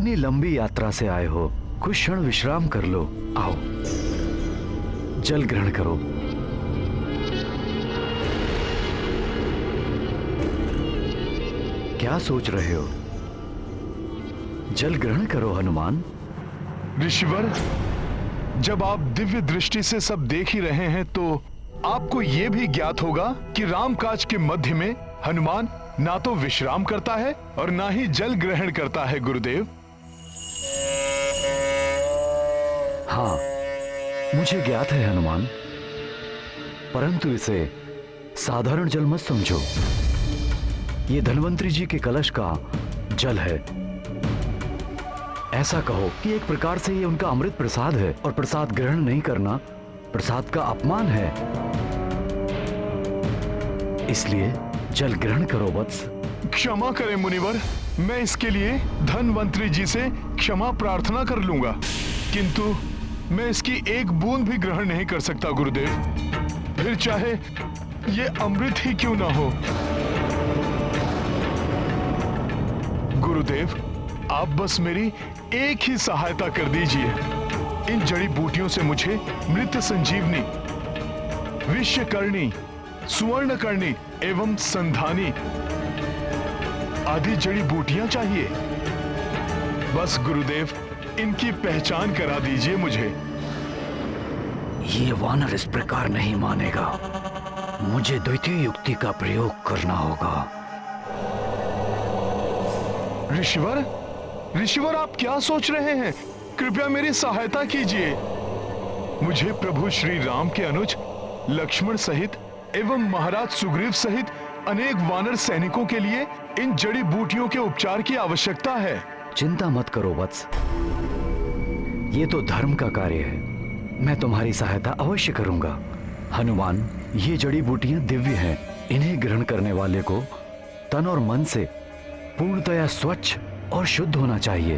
इतनी लंबी यात्रा से आए हो, कुछ क्षण विश्राम कर लो। आओ, जल ग्रहण करो। क्या सोच रहे हो? जल ग्रहण करो हनुमान। ऋषिवर, जब आप दिव्य दृष्टि से सब देख ही रहे हैं तो आपको यह भी ज्ञात होगा कि रामकाज के मध्य में हनुमान ना तो विश्राम करता है और ना ही जल ग्रहण करता है गुरुदेव। हाँ, मुझे ज्ञात है हनुमान, परंतु इसे साधारण जल मत समझो। ये धन्वंतरी जी के कलश का जल है। ऐसा कहो कि एक प्रकार से ये उनका अमृत प्रसाद है, और प्रसाद ग्रहण नहीं करना प्रसाद का अपमान है। इसलिए जल ग्रहण करो वत्स। क्षमा करें मुनिवर, मैं इसके लिए धन्वंतरी जी से क्षमा प्रार्थना कर लूंगा, किंतु मैं इसकी एक बूंद भी ग्रहण नहीं कर सकता गुरुदेव, फिर चाहे ये अमृत ही क्यों ना हो। गुरुदेव, आप बस मेरी एक ही सहायता कर दीजिए। इन जड़ी बूटियों से मुझे मृत संजीवनी, विश्वकर्णी, सुवर्णकर्णी एवं संधानी आदि जड़ी बूटियां चाहिए। बस गुरुदेव, इनकी पहचान करा दीजिए मुझे। ये वानर इस प्रकार नहीं मानेगा। मुझे द्वितीय युक्ति का प्रयोग करना होगा। ऋषिवर, ऋषिवर, आप क्या सोच रहे हैं? कृपया मेरी सहायता कीजिए। मुझे प्रभु श्री राम के अनुज लक्ष्मण सहित एवं महाराज सुग्रीव सहित अनेक वानर सैनिकों के लिए इन जड़ी बूटियों के उपचार की आवश्यकता है। चिंता मत करो वत्स, ये तो धर्म का कार्य है। मैं तुम्हारी सहायता अवश्य करूंगा। हनुमान, ये जड़ी बूटियां दिव्य हैं। इन्हें ग्रहण करने वाले को तन और मन से पूर्णतया स्वच्छ और शुद्ध होना चाहिए,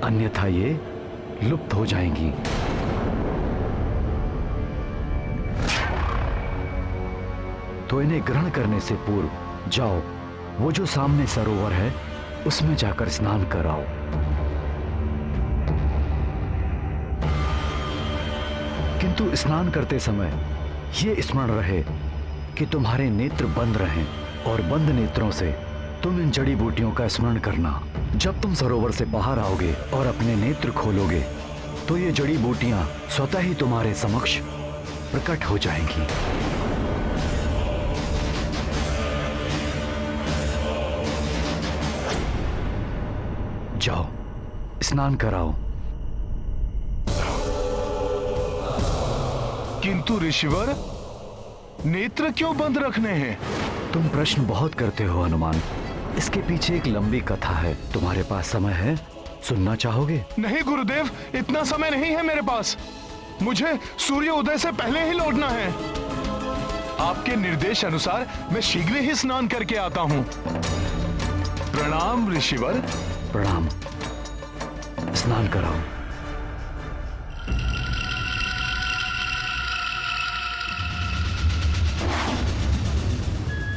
अन्यथा ये लुप्त हो जाएंगी। तो इन्हें ग्रहण करने से पूर्व जाओ, वो जो सामने सरोवर है उसमें जाकर स्नान कराओ। किंतु स्नान करते समय ये स्मरण रहे कि तुम्हारे नेत्र बंद रहें, और बंद नेत्रों से तुम इन जड़ी बूटियों का स्मरण करना। जब तुम सरोवर से बाहर आओगे और अपने नेत्र खोलोगे तो ये जड़ी बूटियां स्वतः ही तुम्हारे समक्ष प्रकट हो जाएंगी। जाओ, स्नान कराओ। किंतु ऋषिवर, नेत्र क्यों बंद रखने हैं? तुम प्रश्न बहुत करते हो हनुमान। इसके पीछे एक लंबी कथा है। तुम्हारे पास समय है? सुनना चाहोगे? नहीं गुरुदेव, इतना समय नहीं है मेरे पास। मुझे सूर्य उदय से पहले ही लौटना है। आपके निर्देश अनुसार मैं शीघ्र ही स्नान करके आता हूँ। प्रणाम ऋषिवर। प्रणाम। स्नान कराओ।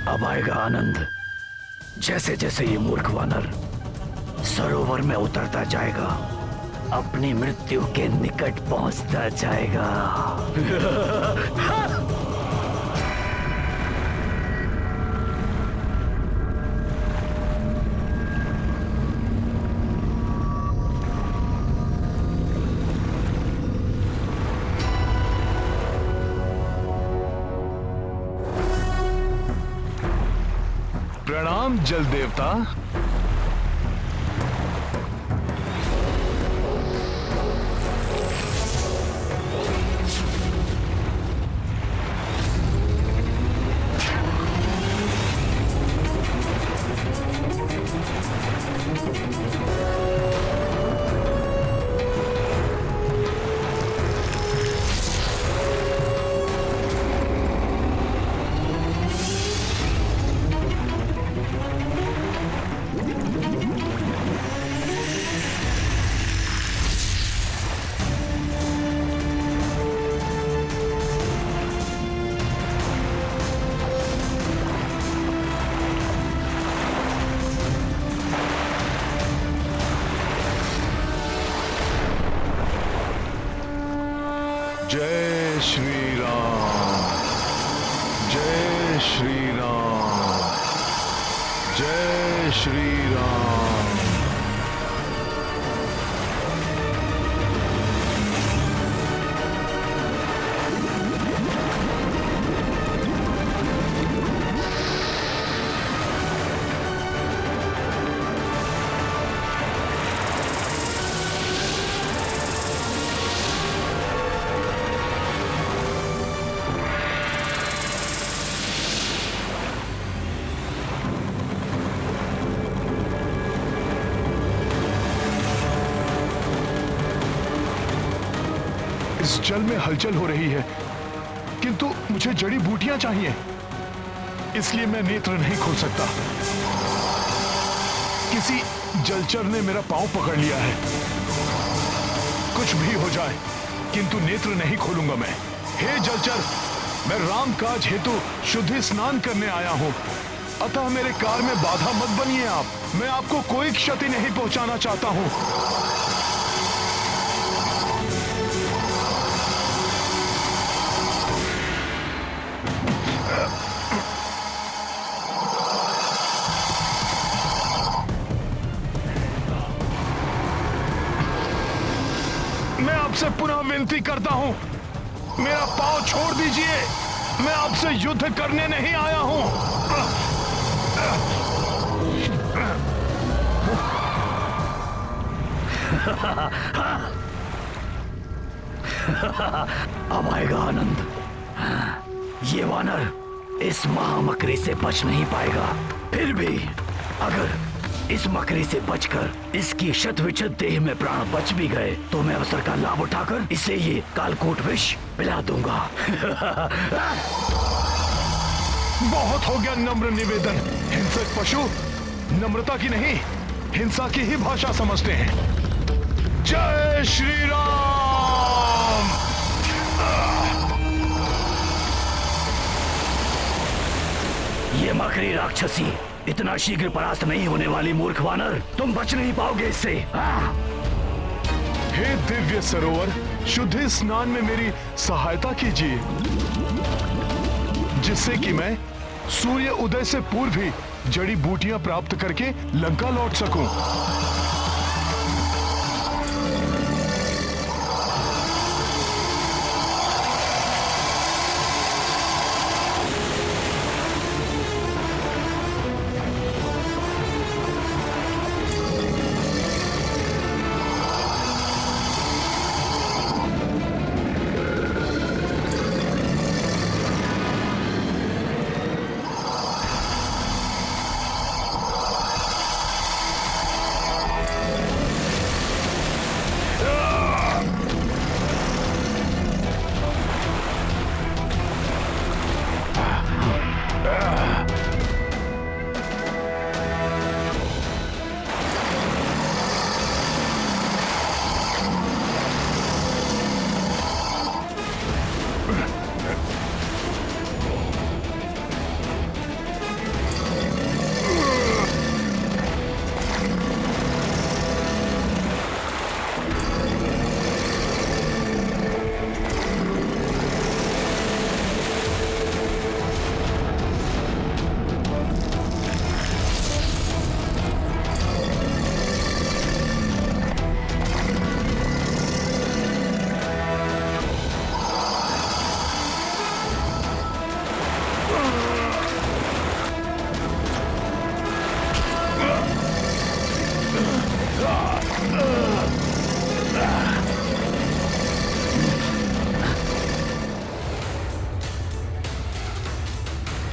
अब आएगा आनंद। जैसे जैसे ये मूर्ख वानर सरोवर में उतरता जाएगा, अपनी मृत्यु के निकट पहुंचता जाएगा। प्रणाम जल देवता। श्री राम, जय श्री राम, जय श्री राम। इस जल में हलचल हो रही है, किंतु मुझे जड़ी बूटियां चाहिए, इसलिए मैं नेत्र नहीं खोल सकता। किसी जलचर ने मेरा पांव पकड़ लिया है। कुछ भी हो जाए, किंतु नेत्र नहीं खोलूंगा मैं। हे जलचर, मैं राम काज हेतु शुद्धि स्नान करने आया हूं, अतः मेरे कार्य में बाधा मत बनिए आप। मैं आपको कोई क्षति नहीं पहुंचाना चाहता हूं। मैं आपसे पुनः विनती करता हूं, मेरा पांव छोड़ दीजिए। मैं आपसे युद्ध करने नहीं आया हूं। अब आएगा आनंद। ये वानर इस महामकरी से बच नहीं पाएगा। फिर भी अगर इस मकरी से बचकर इसकी शतविच्छत देह में प्राण बच भी गए तो मैं अवसर का लाभ उठाकर इसे ये कालकूट विष पिला दूंगा। बहुत हो गया नम्र निवेदन। हिंसक पशु नम्रता की नहीं, हिंसा की ही भाषा समझते हैं। जय श्री राम। ये मकरी राक्षसी इतना शीघ्र परास्त नहीं होने वाली मूर्ख वानर, तुम बच नहीं पाओगे इससे। हे दिव्य सरोवर, शुद्धि स्नान में मेरी सहायता कीजिए, जिससे कि मैं सूर्य उदय से पूर्व ही जड़ी बूटियां प्राप्त करके लंका लौट सकूं।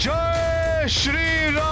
जय श्री राम।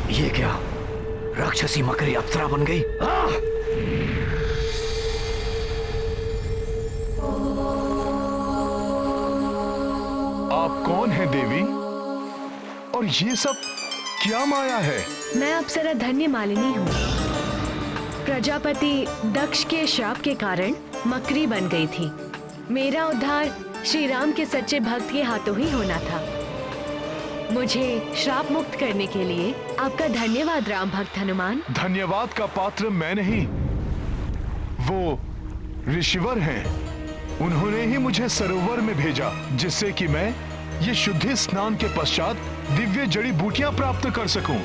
ये क्या, राक्षसी मकरी अप्सरा बन गई? आप कौन हैं देवी? और ये सब क्या माया है? मैं अप्सरा धन्य मालिनी हूँ। प्रजापति दक्ष के श्राप के कारण मकरी बन गई थी। मेरा उद्धार श्री राम के सच्चे भक्त के हाथों ही होना था। मुझे श्राप मुक्त करने के लिए आपका धन्यवाद राम भक्त हनुमान। धन्यवाद का पात्र मैं नहीं, वो ऋषिवर हैं। उन्होंने ही मुझे सरोवर में भेजा, जिससे कि मैं ये शुद्धि स्नान के पश्चात दिव्य जड़ी बूटियां प्राप्त कर सकूं।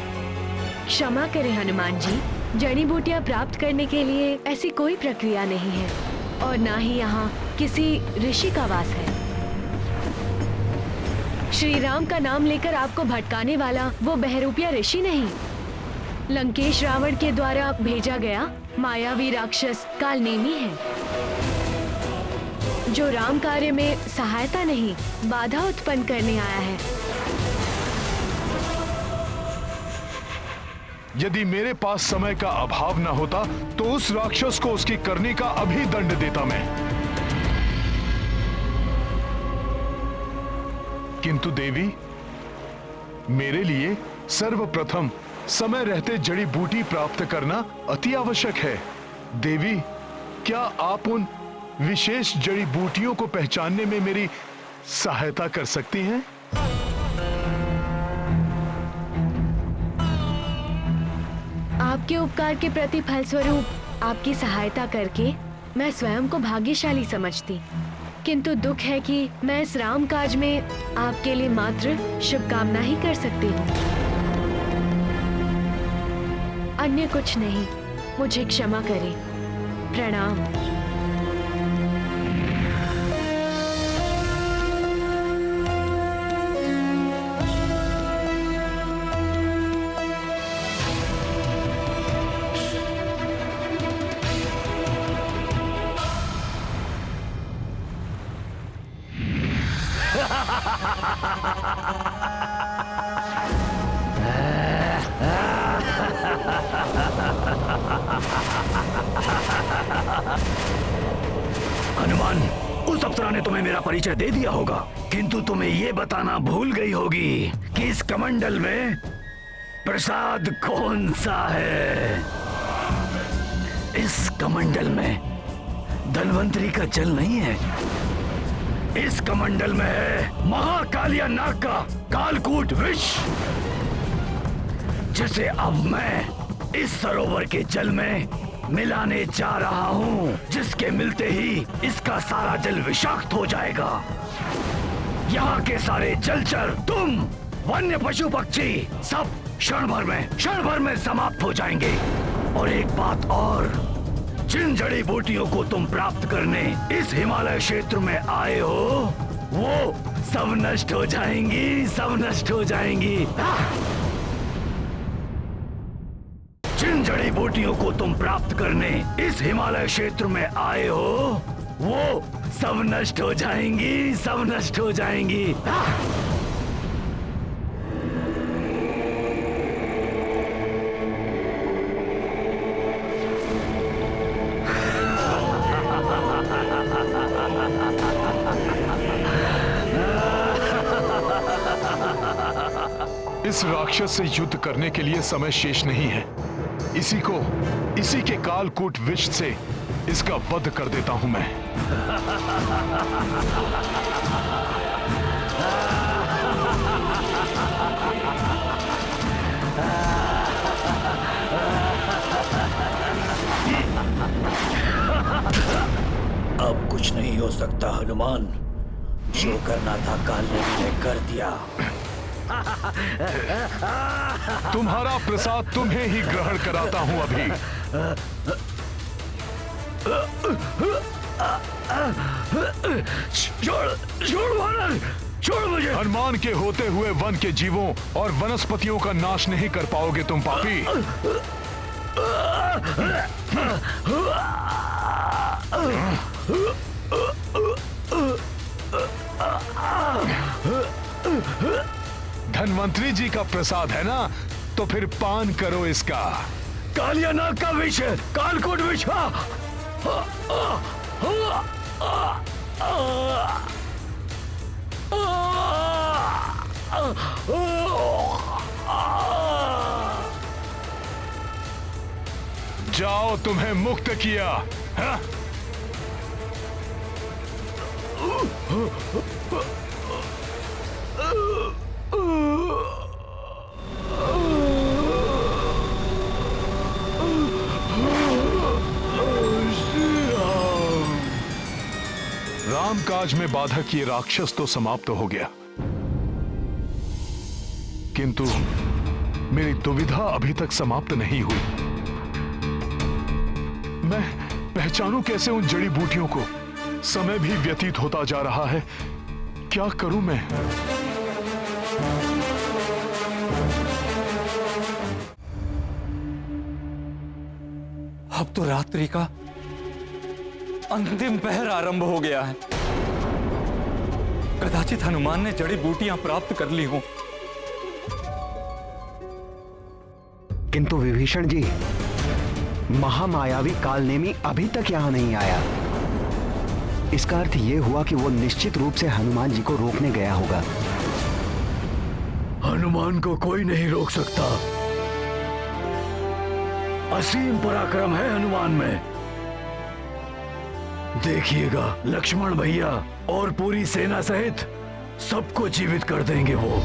क्षमा करें हनुमान जी, जड़ी बूटियां प्राप्त करने के लिए ऐसी कोई प्रक्रिया नहीं है और ना ही यहाँ किसी ऋषि का वास है। श्री राम का नाम लेकर आपको भटकाने वाला वो बहरूपिया ऋषि नहीं, लंकेश रावण के द्वारा भेजा गया मायावी राक्षस कालनेमी है, जो राम कार्य में सहायता नहीं बाधा उत्पन्न करने आया है। यदि मेरे पास समय का अभाव न होता तो उस राक्षस को उसकी करने का अभी दंड देता मैं। किंतु देवी, मेरे लिए सर्वप्रथम समय रहते जड़ी बूटी प्राप्त करना अति आवश्यक है। देवी, क्या आप उन विशेष जड़ी बूटियों को पहचानने में मेरी सहायता कर सकती हैं? आपके उपकार के प्रति फलस्वरूप आपकी सहायता करके मैं स्वयं को भाग्यशाली समझती, किंतु दुख है कि मैं इस राम काज में आपके लिए मात्र शुभकामना ही कर सकती हूँ, अन्य कुछ नहीं। मुझे क्षमा करें। प्रणाम। हनुमान, उस अप्सरा ने तुम्हें मेरा परिचय दे दिया होगा, किंतु तुम्हें ये बताना भूल गई होगी कि इस कमंडल में प्रसाद कौन सा है। इस कमंडल में धन्वंतरी का जल नहीं है, इस कमंडल में है महाकालिया नाग का कालकूट विष, जिसे अब मैं इस सरोवर के जल में मिलाने जा रहा हूँ, जिसके मिलते ही इसका सारा जल विषाक्त हो जाएगा। यहाँ के सारे जलचर, तुम, वन्य पशु पक्षी सब क्षण भर में समाप्त हो जाएंगे। और एक बात और, जिन जड़ी बूटियों को तुम प्राप्त करने इस हिमालय क्षेत्र में आए हो, वो सब नष्ट हो जाएंगी, सब नष्ट हो जाएंगी। जिन जड़ी बूटियों को तुम प्राप्त करने इस हिमालय क्षेत्र में आए हो, वो सब नष्ट हो जाएंगी, सब नष्ट हो जाएंगी। इस राक्षस से युद्ध करने के लिए समय शेष नहीं है। इसी के कालकूट विष से इसका वध कर देता हूं मैं। अब कुछ नहीं हो सकता हनुमान, जो करना था कालनेमी ने कर दिया। तुम्हारा प्रसाद तुम्हें ही ग्रहण कराता हूं अभी। छोड़ वानर, छोड़ मुझे। हनुमान के होते हुए वन के जीवों और वनस्पतियों का नाश नहीं कर पाओगे तुम पापी। धन्वंतरी जी का प्रसाद है ना, तो फिर पान करो इसका। कालिया नाग का विष है, कालकूट विष। जाओ, तुम्हें मुक्त किया। हाँ? रामकाज में बाधक ये राक्षस तो समाप्त हो गया, किंतु मेरी दुविधा अभी तक समाप्त नहीं हुई। मैं पहचानूं कैसे उन जड़ी बूटियों को? समय भी व्यतीत होता जा रहा है, क्या करूं मैं? अब तो रात्रि का अंतिम पहर आरंभ हो गया है। कदाचित हनुमान ने जड़ी बूटियां प्राप्त कर ली हों। किंतु विभीषण जी, महामायावी कालनेमी अभी तक यहां नहीं आया। इसका अर्थ यह हुआ कि वो निश्चित रूप से हनुमान जी को रोकने गया होगा। हनुमान को कोई नहीं रोक सकता। असीम पराक्रम है हनुमान में। देखिएगा, लक्ष्मण भैया और पूरी सेना सहित सबको जीवित कर देंगे वो।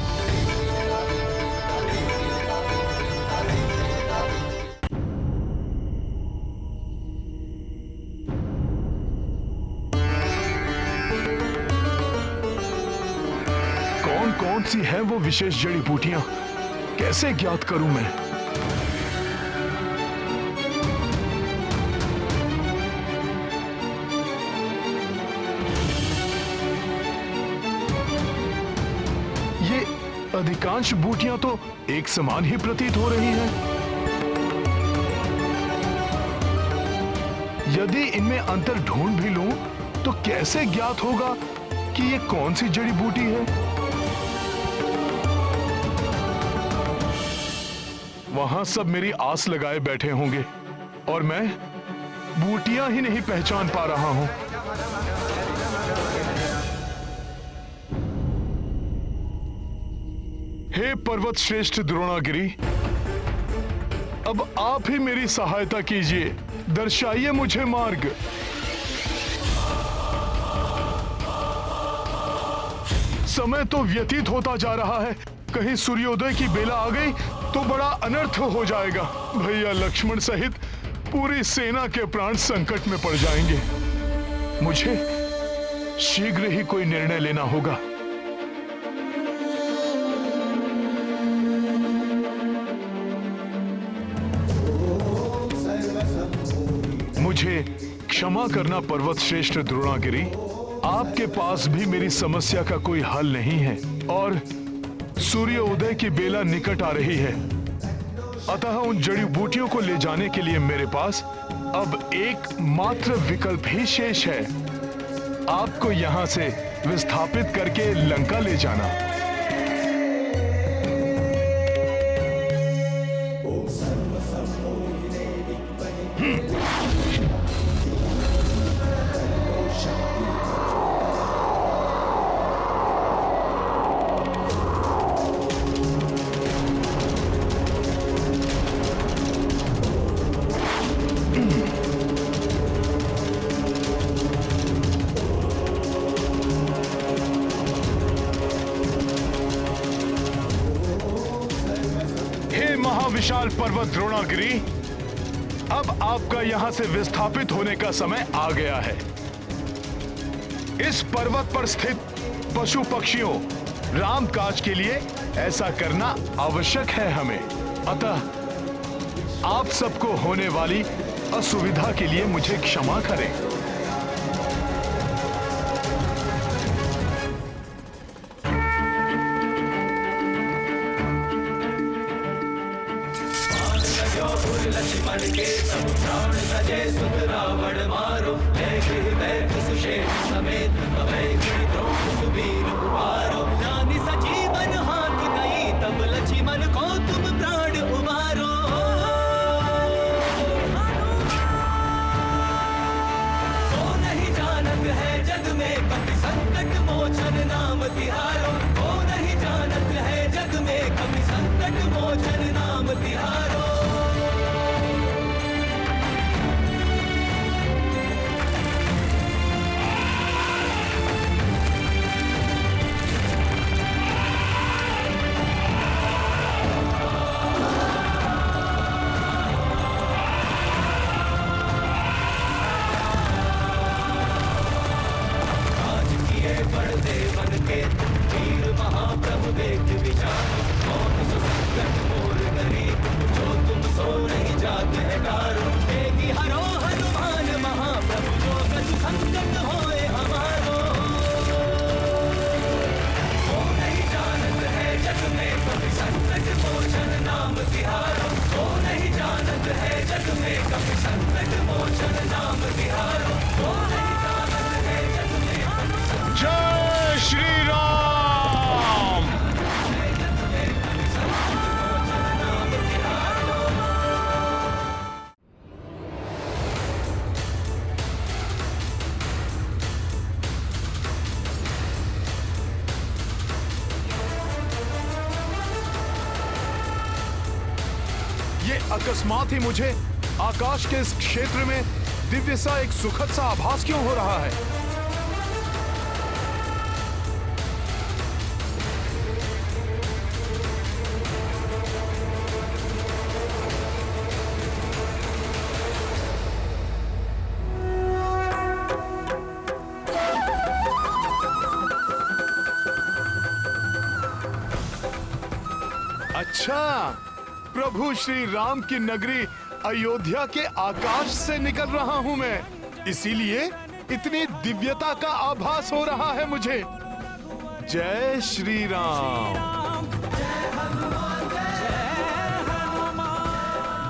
कौन कौन सी है वो विशेष जड़ी बूटियां, कैसे ज्ञात करूं मैं? अधिकांश बूटियां तो एक समान ही प्रतीत हो रही हैं। यदि इनमें अंतर ढूंढ भी लूं, तो कैसे ज्ञात होगा कि ये कौन सी जड़ी बूटी है? वहां सब मेरी आस लगाए बैठे होंगे और मैं बूटियां ही नहीं पहचान पा रहा हूं। हे पर्वत श्रेष्ठ द्रोणागिरी, अब आप ही मेरी सहायता कीजिए, दर्शाइए मुझे मार्ग। समय तो व्यतीत होता जा रहा है, कहीं सूर्योदय की बेला आ गई तो बड़ा अनर्थ हो जाएगा। भैया लक्ष्मण सहित पूरी सेना के प्राण संकट में पड़ जाएंगे। मुझे शीघ्र ही कोई निर्णय लेना होगा। मुझे क्षमा करना पर्वत श्रेष्ठ द्रोणागिरी, आपके पास भी मेरी समस्या का कोई हल नहीं है और सूर्योदय की बेला निकट आ रही है। अतः उन जड़ी बूटियों को ले जाने के लिए मेरे पास अब एक मात्र विकल्प ही शेष है, आपको यहां से विस्थापित करके लंका ले जाना। विशाल पर्वत द्रोणागिरी, अब आपका यहां से विस्थापित होने का समय आ गया है। इस पर्वत पर स्थित पशु पक्षियों राम काज के लिए ऐसा करना आवश्यक है हमें। अतः आप सबको होने वाली असुविधा के लिए मुझे क्षमा करें। लक्ष्मण के सब प्राण सजे सुत रावण मारो, जय गृह वैद सुषेण समेत अभय द्रोण सुबीर उबारो। जानि सजीवन हाथ नहीं तब लक्ष्मण को तुम प्राण उबारो। तो नहीं जानत है जग में कपि संकट मोचन नाम तिहारो। तो नहीं जानत संकट मोचन नाम तिहारो। आज किए बढ़ते बन के वीर महाप्रभु देख विचार, कौन सो संकट मोर गरीब, जो तुम सो नहीं जाते है डारो। देगी हरो हनुमान महाप्रभु, जो कछु संकट होए हमारो। वो नहीं जानत है जग में कभी संकट मोचन नाम तिहारो। वो नहीं जानत है जग में कभी संकट मोचन नाम तिहारो। वो नहीं जानत है जग में कभी संकट। जय श्री राम। ये अकस्मात ही मुझे आकाश के इस क्षेत्र में दिव्य सा एक सुखद सा आभास क्यों हो रहा है? अच्छा, प्रभु श्री राम की नगरी अयोध्या के आकाश से निकल रहा हूं मैं, इसीलिए इतनी दिव्यता का आभास हो रहा है मुझे। जय श्री राम।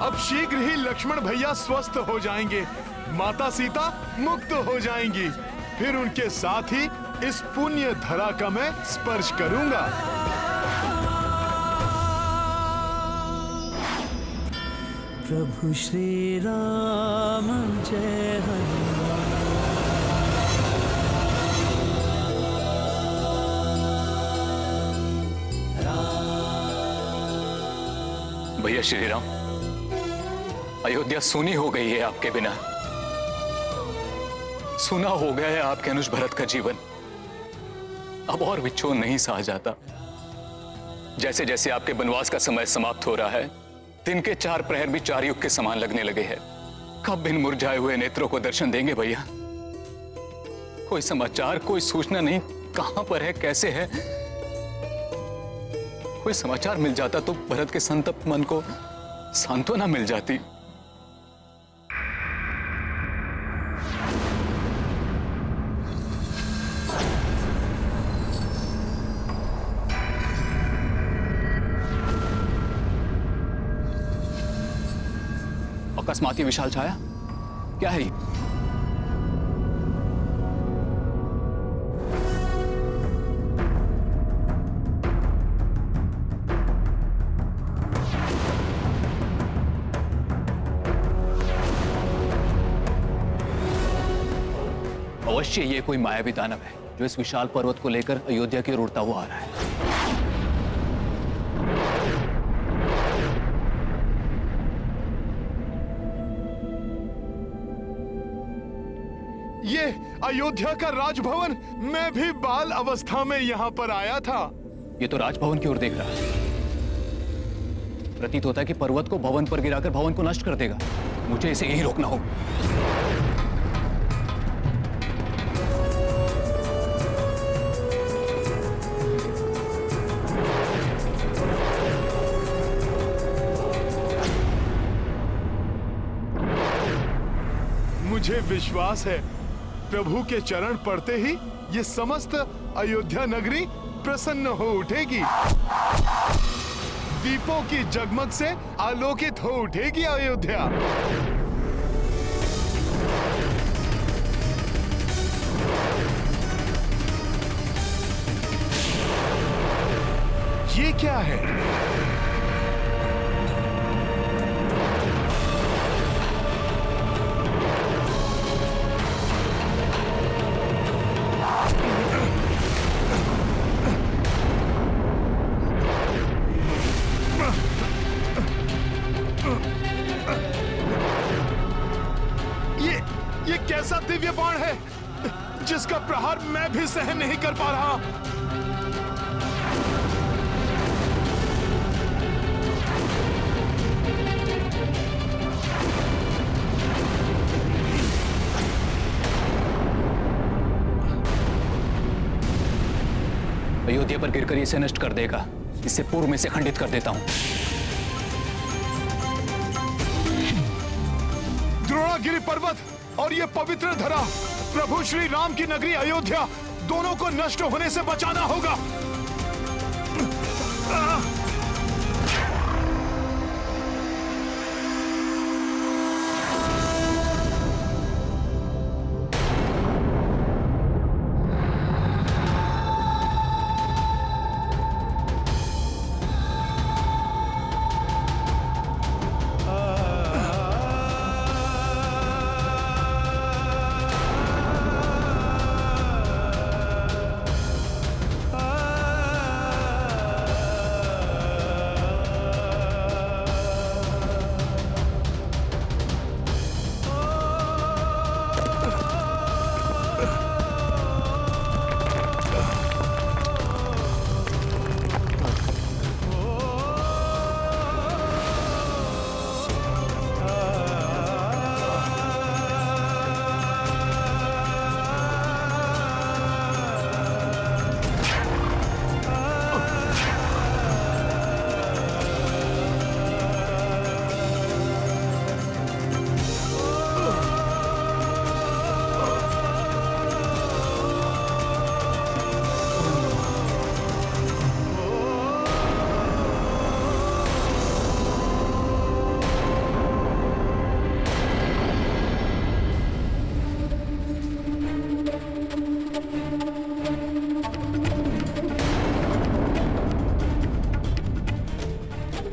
अब शीघ्र ही लक्ष्मण भैया स्वस्थ हो जाएंगे, माता सीता मुक्त हो जाएंगी, फिर उनके साथ ही इस पुण्य धरा का मैं स्पर्श करूंगा। प्रभु श्री राम जय हनुमान। भैया श्री राम, अयोध्या सूनी हो गई है आपके बिना। सूना हो गया है आपके अनुज भरत का जीवन। अब और विच्छोर नहीं सहा जाता। जैसे जैसे आपके वनवास का समय समाप्त हो रहा है, दिन के 4 प्रहर भी 4 युग के समान लगने लगे हैं। कब इन मुरझाए हुए नेत्रों को दर्शन देंगे भैया? कोई समाचार, कोई सूचना नहीं, कहां पर है, कैसे है? कोई समाचार मिल जाता तो भरत के संतप्त मन को सांत्वना मिल जाती। अकस्मात ये विशाल छाया क्या है ये? अवश्य ये कोई मायावी दानव है जो इस विशाल पर्वत को लेकर अयोध्या की ओर उड़ता हुआ आ रहा है। ये अयोध्या का राजभवन, मैं भी बाल अवस्था में यहाँ पर आया था। ये तो राजभवन की ओर देख रहा है। प्रतीत होता है कि पर्वत को भवन पर गिराकर भवन को नष्ट कर देगा। मुझे इसे यही रोकना होगा। मुझे विश्वास है प्रभु के चरण पड़ते ही ये समस्त अयोध्या नगरी प्रसन्न हो उठेगी। दीपों की जगमग से आलोकित हो उठेगी अयोध्या। ये क्या है? दिव्य बाण है जिसका प्रहार मैं भी सहन नहीं कर पा रहा। अयोध्या पर गिरकर इसे नष्ट कर देगा, इससे पूर्व में इसे खंडित कर देता हूं। द्रोणागिरि पर्वत और ये पवित्र धरा, प्रभु श्री राम की नगरी अयोध्या, दोनों को नष्ट होने से बचाना होगा।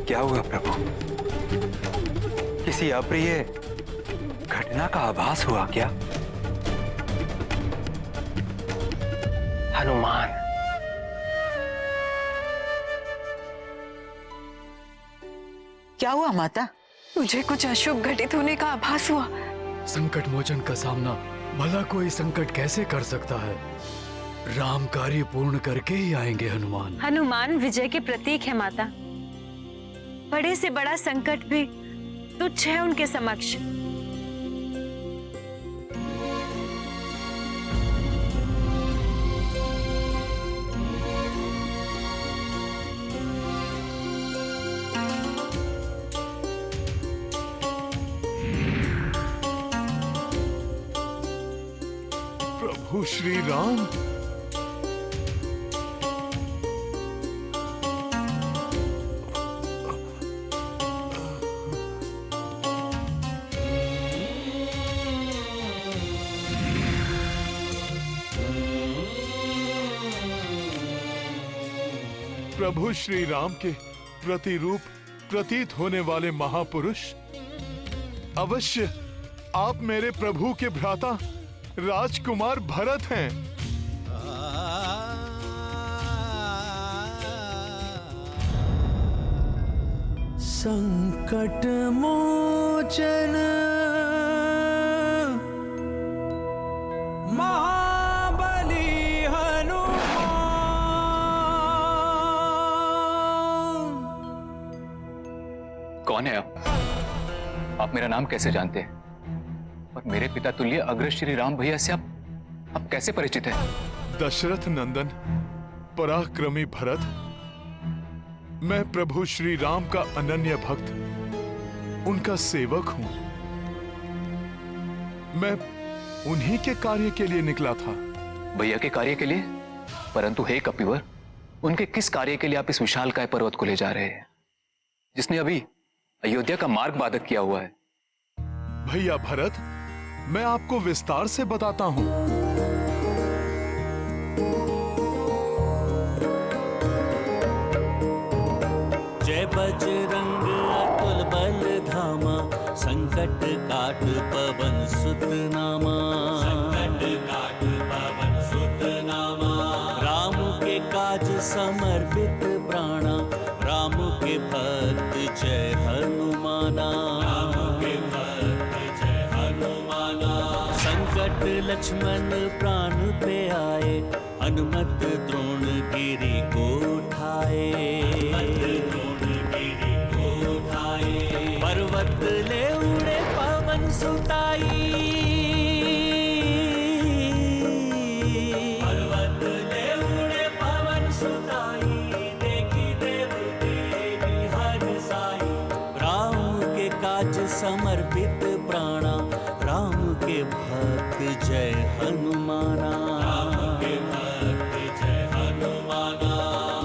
क्या हुआ प्रभु? किसी अप्रिय घटना का आभास हुआ क्या? हनुमान, क्या हुआ माता? मुझे कुछ अशुभ घटित होने का आभास हुआ। संकट मोचन का सामना भला कोई संकट कैसे कर सकता है? राम कार्य पूर्ण करके ही आएंगे हनुमान। हनुमान विजय के प्रतीक है माता। बड़े से बड़ा संकट भी तुच्छ है उनके समक्ष। प्रभु श्री राम, प्रभु श्री राम के प्रतिरूप प्रतीत होने वाले महापुरुष, अवश्य आप मेरे प्रभु के भ्राता राजकुमार भरत हैं। संकट मोचन महाबली हनुमान, कौन है आप? आप मेरा नाम कैसे जानते हैं? और मेरे पिता तुल्य अग्र श्री राम भैया से आप कैसे परिचित हैं? दशरथ नंदन पराक्रमी भरत, मैं प्रभु श्री राम का अनन्य भक्त, उनका सेवक हूं। मैं उन्हीं के कार्य के लिए निकला था। भैया के कार्य के लिए? परंतु हे कपिवर, उनके किस कार्य के लिए आप इस विशालकाय पर्वत को ले जा रहे हैं, जिसने अभी अयोध्या का मार्ग बाधित किया हुआ है? भैया भरत, मैं आपको विस्तार से बताता हूं। जय बजरंग अतुल बल धामा, संकट काट पवन सुत नामा, संकट काट पवन सुत नामा। राम के काज समर्पित प्राणा, राम के भक्त जय हनुमाना, राम के भक्त जय हनुमाना। संकट लक्ष्मण प्राण पे आए, हनुमत द्रोण गिरि को उठाए। पर्वत ले उड़े पवन सुताई, पर्वत ले उड़े पवन सुताई, देखी देव देवी हर साई। राम के काज समर्पित प्राणा, राम के भक्त जय हनुमाना, राम के भक्त जय हनुमाना।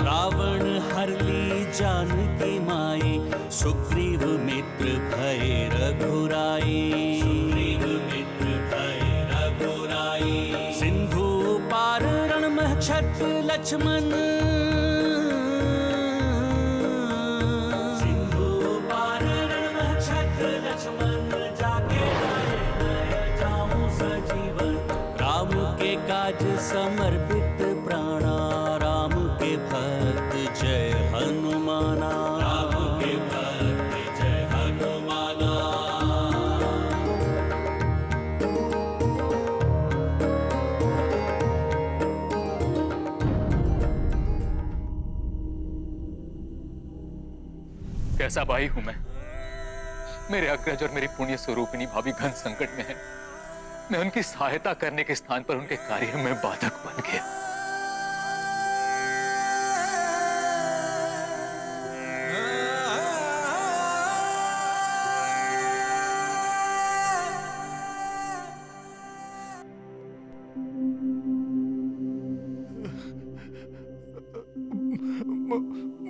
रावण हर ली जानकी माई, सुग्रीव मित्र भय रघुराई, सुग्रीव मित्र भय रघुराई। सिंधु पार रण महक्षट लक्ष्मण, सिंधु पार रण महक्षट लक्ष्मण, जाके नए जाऊं सजीवन। राम के काज समर्पित प्राणा, राम के भक्त जय हनुमाना, राम के भक्त जय हनुमाना। कैसा भाई हूं मेरे अग्रज और मेरी पुण्य स्वरूपिणी भाभी घन संकट में है। मैं उनकी सहायता करने के स्थान पर उनके कार्य में बाधक बन गया।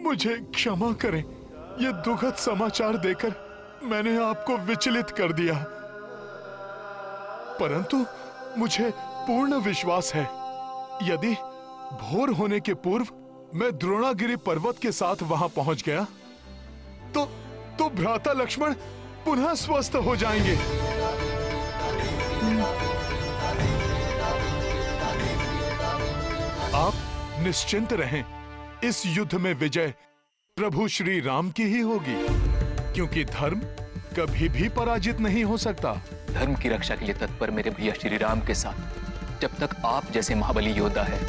मुझे क्षमा करें, ये दुखद समाचार देकर मैंने आपको विचलित कर दिया, परंतु मुझे पूर्ण विश्वास है यदि भोर होने के पूर्व मैं द्रोणागिरि पर्वत के साथ वहां पहुंच गया तो भ्राता लक्ष्मण पुनः स्वस्थ हो जाएंगे। आप निश्चिंत रहें, इस युद्ध में विजय प्रभु श्री राम की ही होगी, क्योंकि धर्म कभी भी पराजित नहीं हो सकता। धर्म की रक्षा के लिए तत्पर मेरे भैया श्री राम के साथ जब तक आप जैसे महाबली योद्धा है,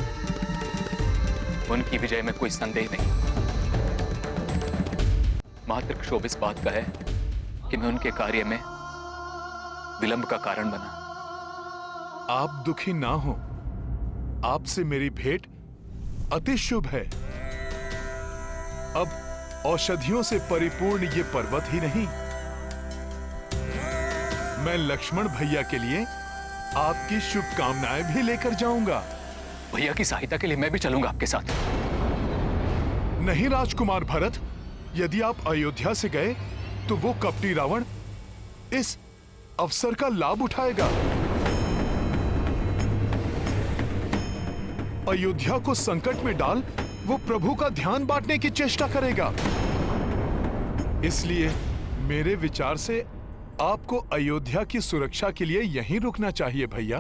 उनकी विजय में कोई संदेह नहीं। मात्र क्षोभ इस बात का है कि मैं उनके कार्य में विलंब का कारण बना। आप दुखी ना हो, आपसे मेरी भेंट अति शुभ है। अब औषधियों से परिपूर्ण ये पर्वत ही नहीं, मैं लक्ष्मण भैया के लिए आपकी शुभकामनाएं भी लेकर जाऊंगा। भैया की सहायता के लिए मैं भी चलूंगा आपके साथ। नहीं राजकुमार भरत, यदि आप अयोध्या से गए तो वो कपटी रावण इस अवसर का लाभ उठाएगा। अयोध्या को संकट में डाल वो प्रभु का ध्यान बांटने की चेष्टा करेगा। इसलिए मेरे विचार से आपको अयोध्या की सुरक्षा के लिए यहीं रुकना चाहिए भैया।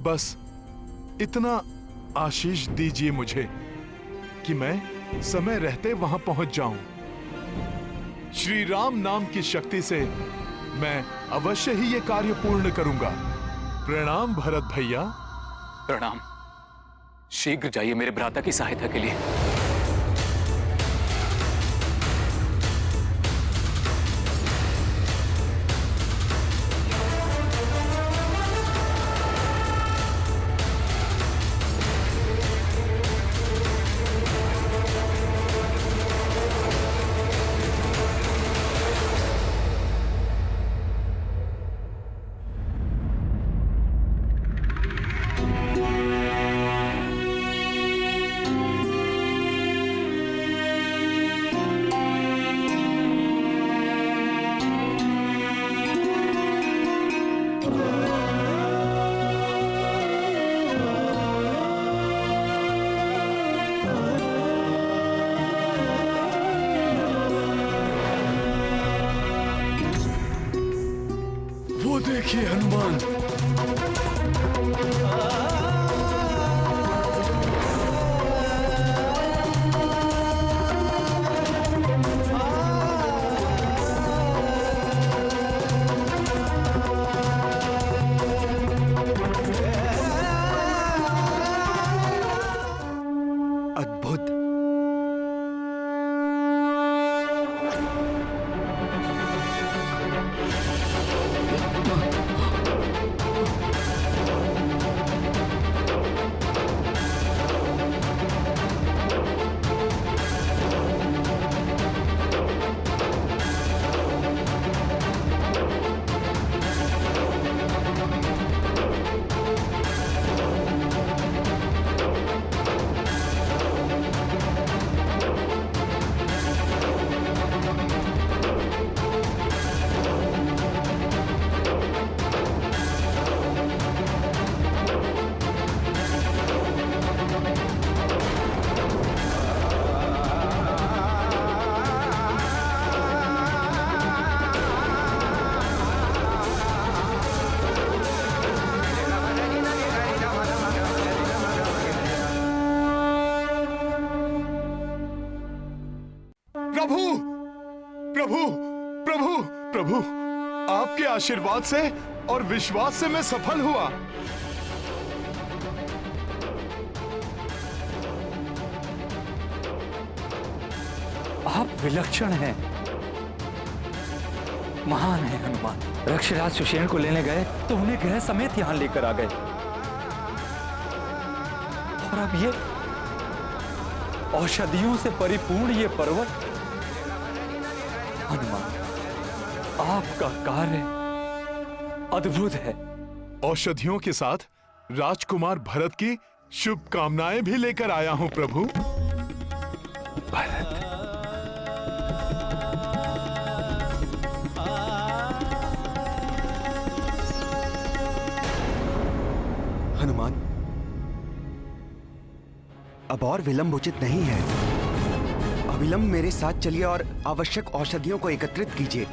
बस इतना आशीष दीजिए मुझे कि मैं समय रहते वहां पहुंच जाऊं। श्री राम नाम की शक्ति से मैं अवश्य ही ये कार्य पूर्ण करूंगा। प्रणाम भरत भैया। प्रणाम। शीघ्र जाइए मेरे भ्राता की सहायता के लिए। देखिए हनुमान, प्रभु प्रभु प्रभु प्रभु, आपके आशीर्वाद से और विश्वास से मैं सफल हुआ। आप विलक्षण हैं, महान है हनुमान। रक्षराज सुषेण को लेने गए तो उन्हें ग्रह समेत यहां लेकर आ गए, और अब ये औषधियों से परिपूर्ण ये पर्वत। हनुमान, आपका कार्य अद्भुत है। औषधियों के साथ राजकुमार भरत की शुभकामनाएं भी लेकर आया हूं प्रभु। भरत, हनुमान, अब और विलंब उचित नहीं है। अविलंब मेरे साथ चलिए और आवश्यक औषधियों को एकत्रित कीजिए।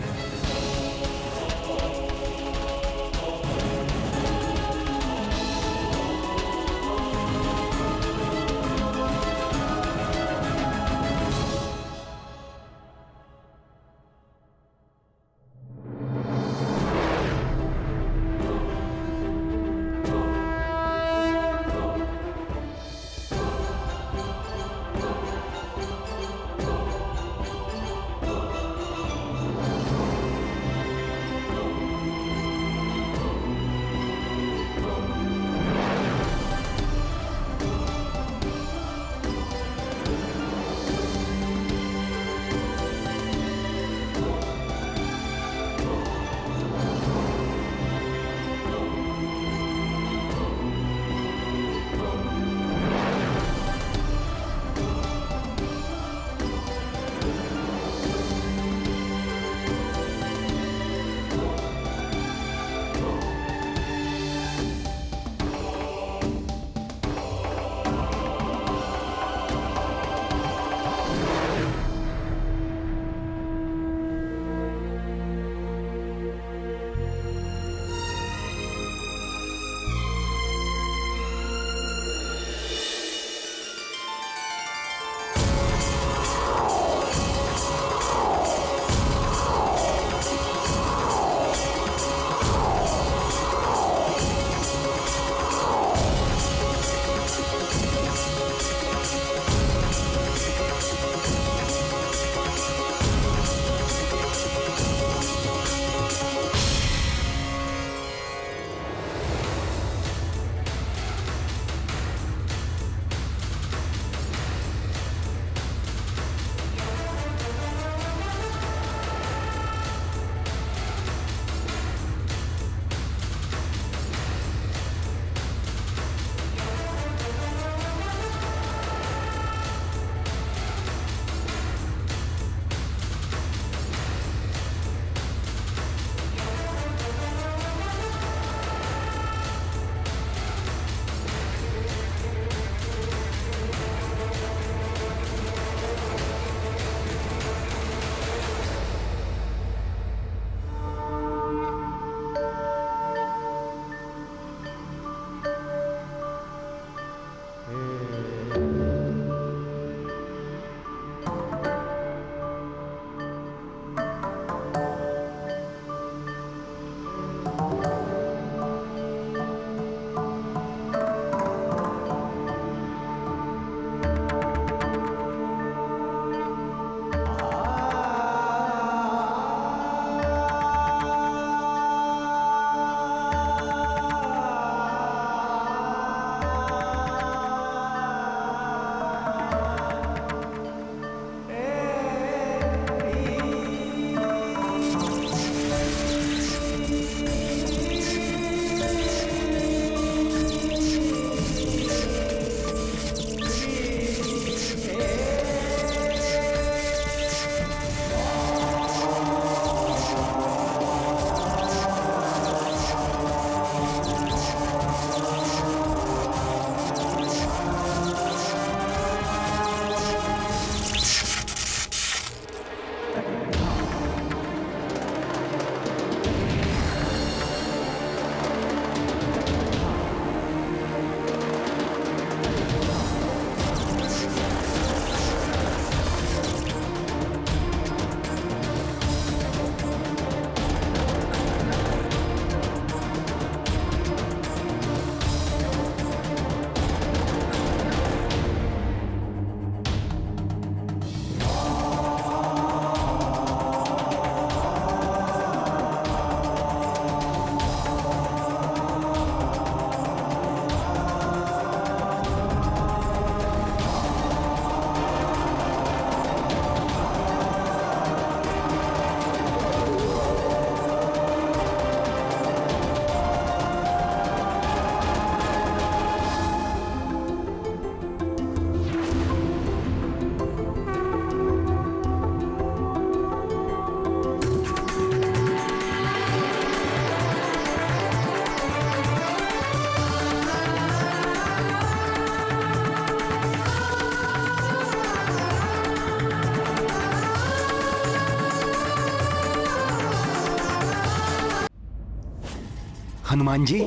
हनुमान जी,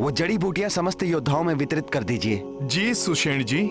वो जड़ी बूटियां समस्त योद्धाओं में वितरित कर दीजिए। जी सुषेण जी।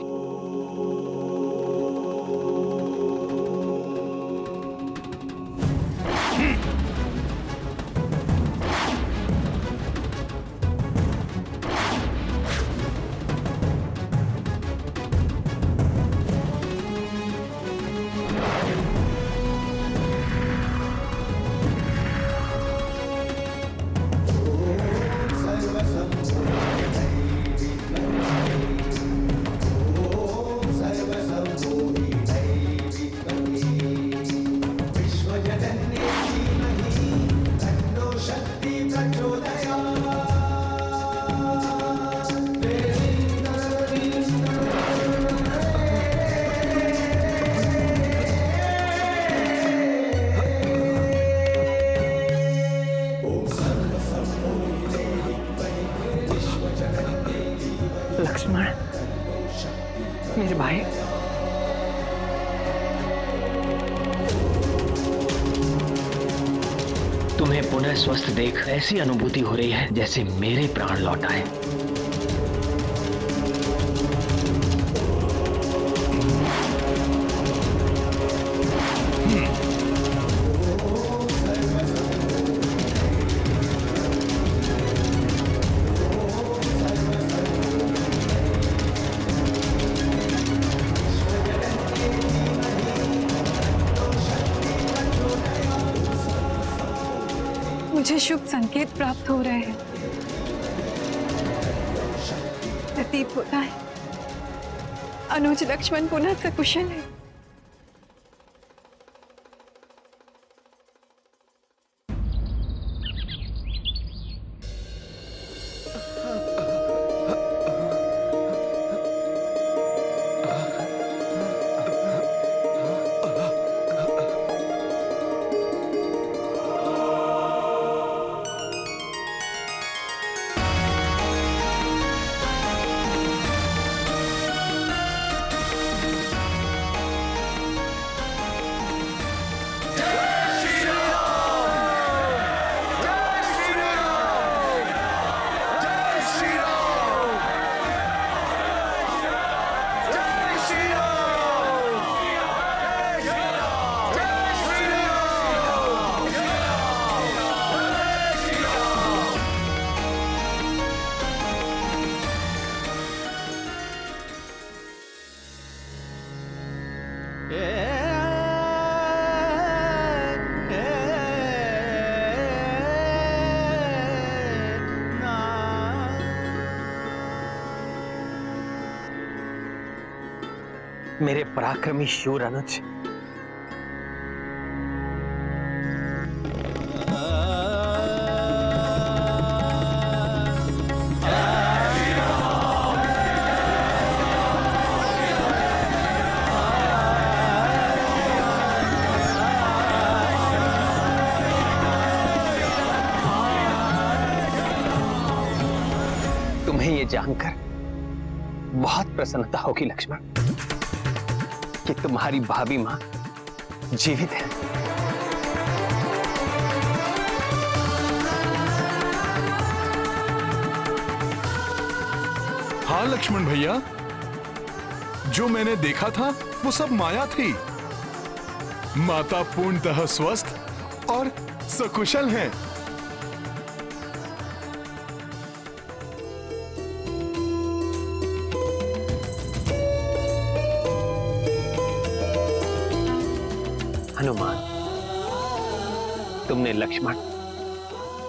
लक्ष्मण, मेरे भाई, तुम्हें पुनः स्वस्थ देख ऐसी अनुभूति हो रही है जैसे मेरे प्राण लौट आए। मुझे शुभ संकेत प्राप्त हो रहे हैं। प्रतीत होता है अनुज लक्ष्मण पुनः सकुशल है। मेरे पराक्रमी शूर अनुज, तुम्हें ये जानकर बहुत प्रसन्नता होगी लक्ष्मण कि तुम्हारी भाभी मां जीवित है। हाँ लक्ष्मण भैया, जो मैंने देखा था वो सब माया थी। माता पूर्णतः स्वस्थ और सकुशल हैं। हनुमान, तुमने लक्ष्मण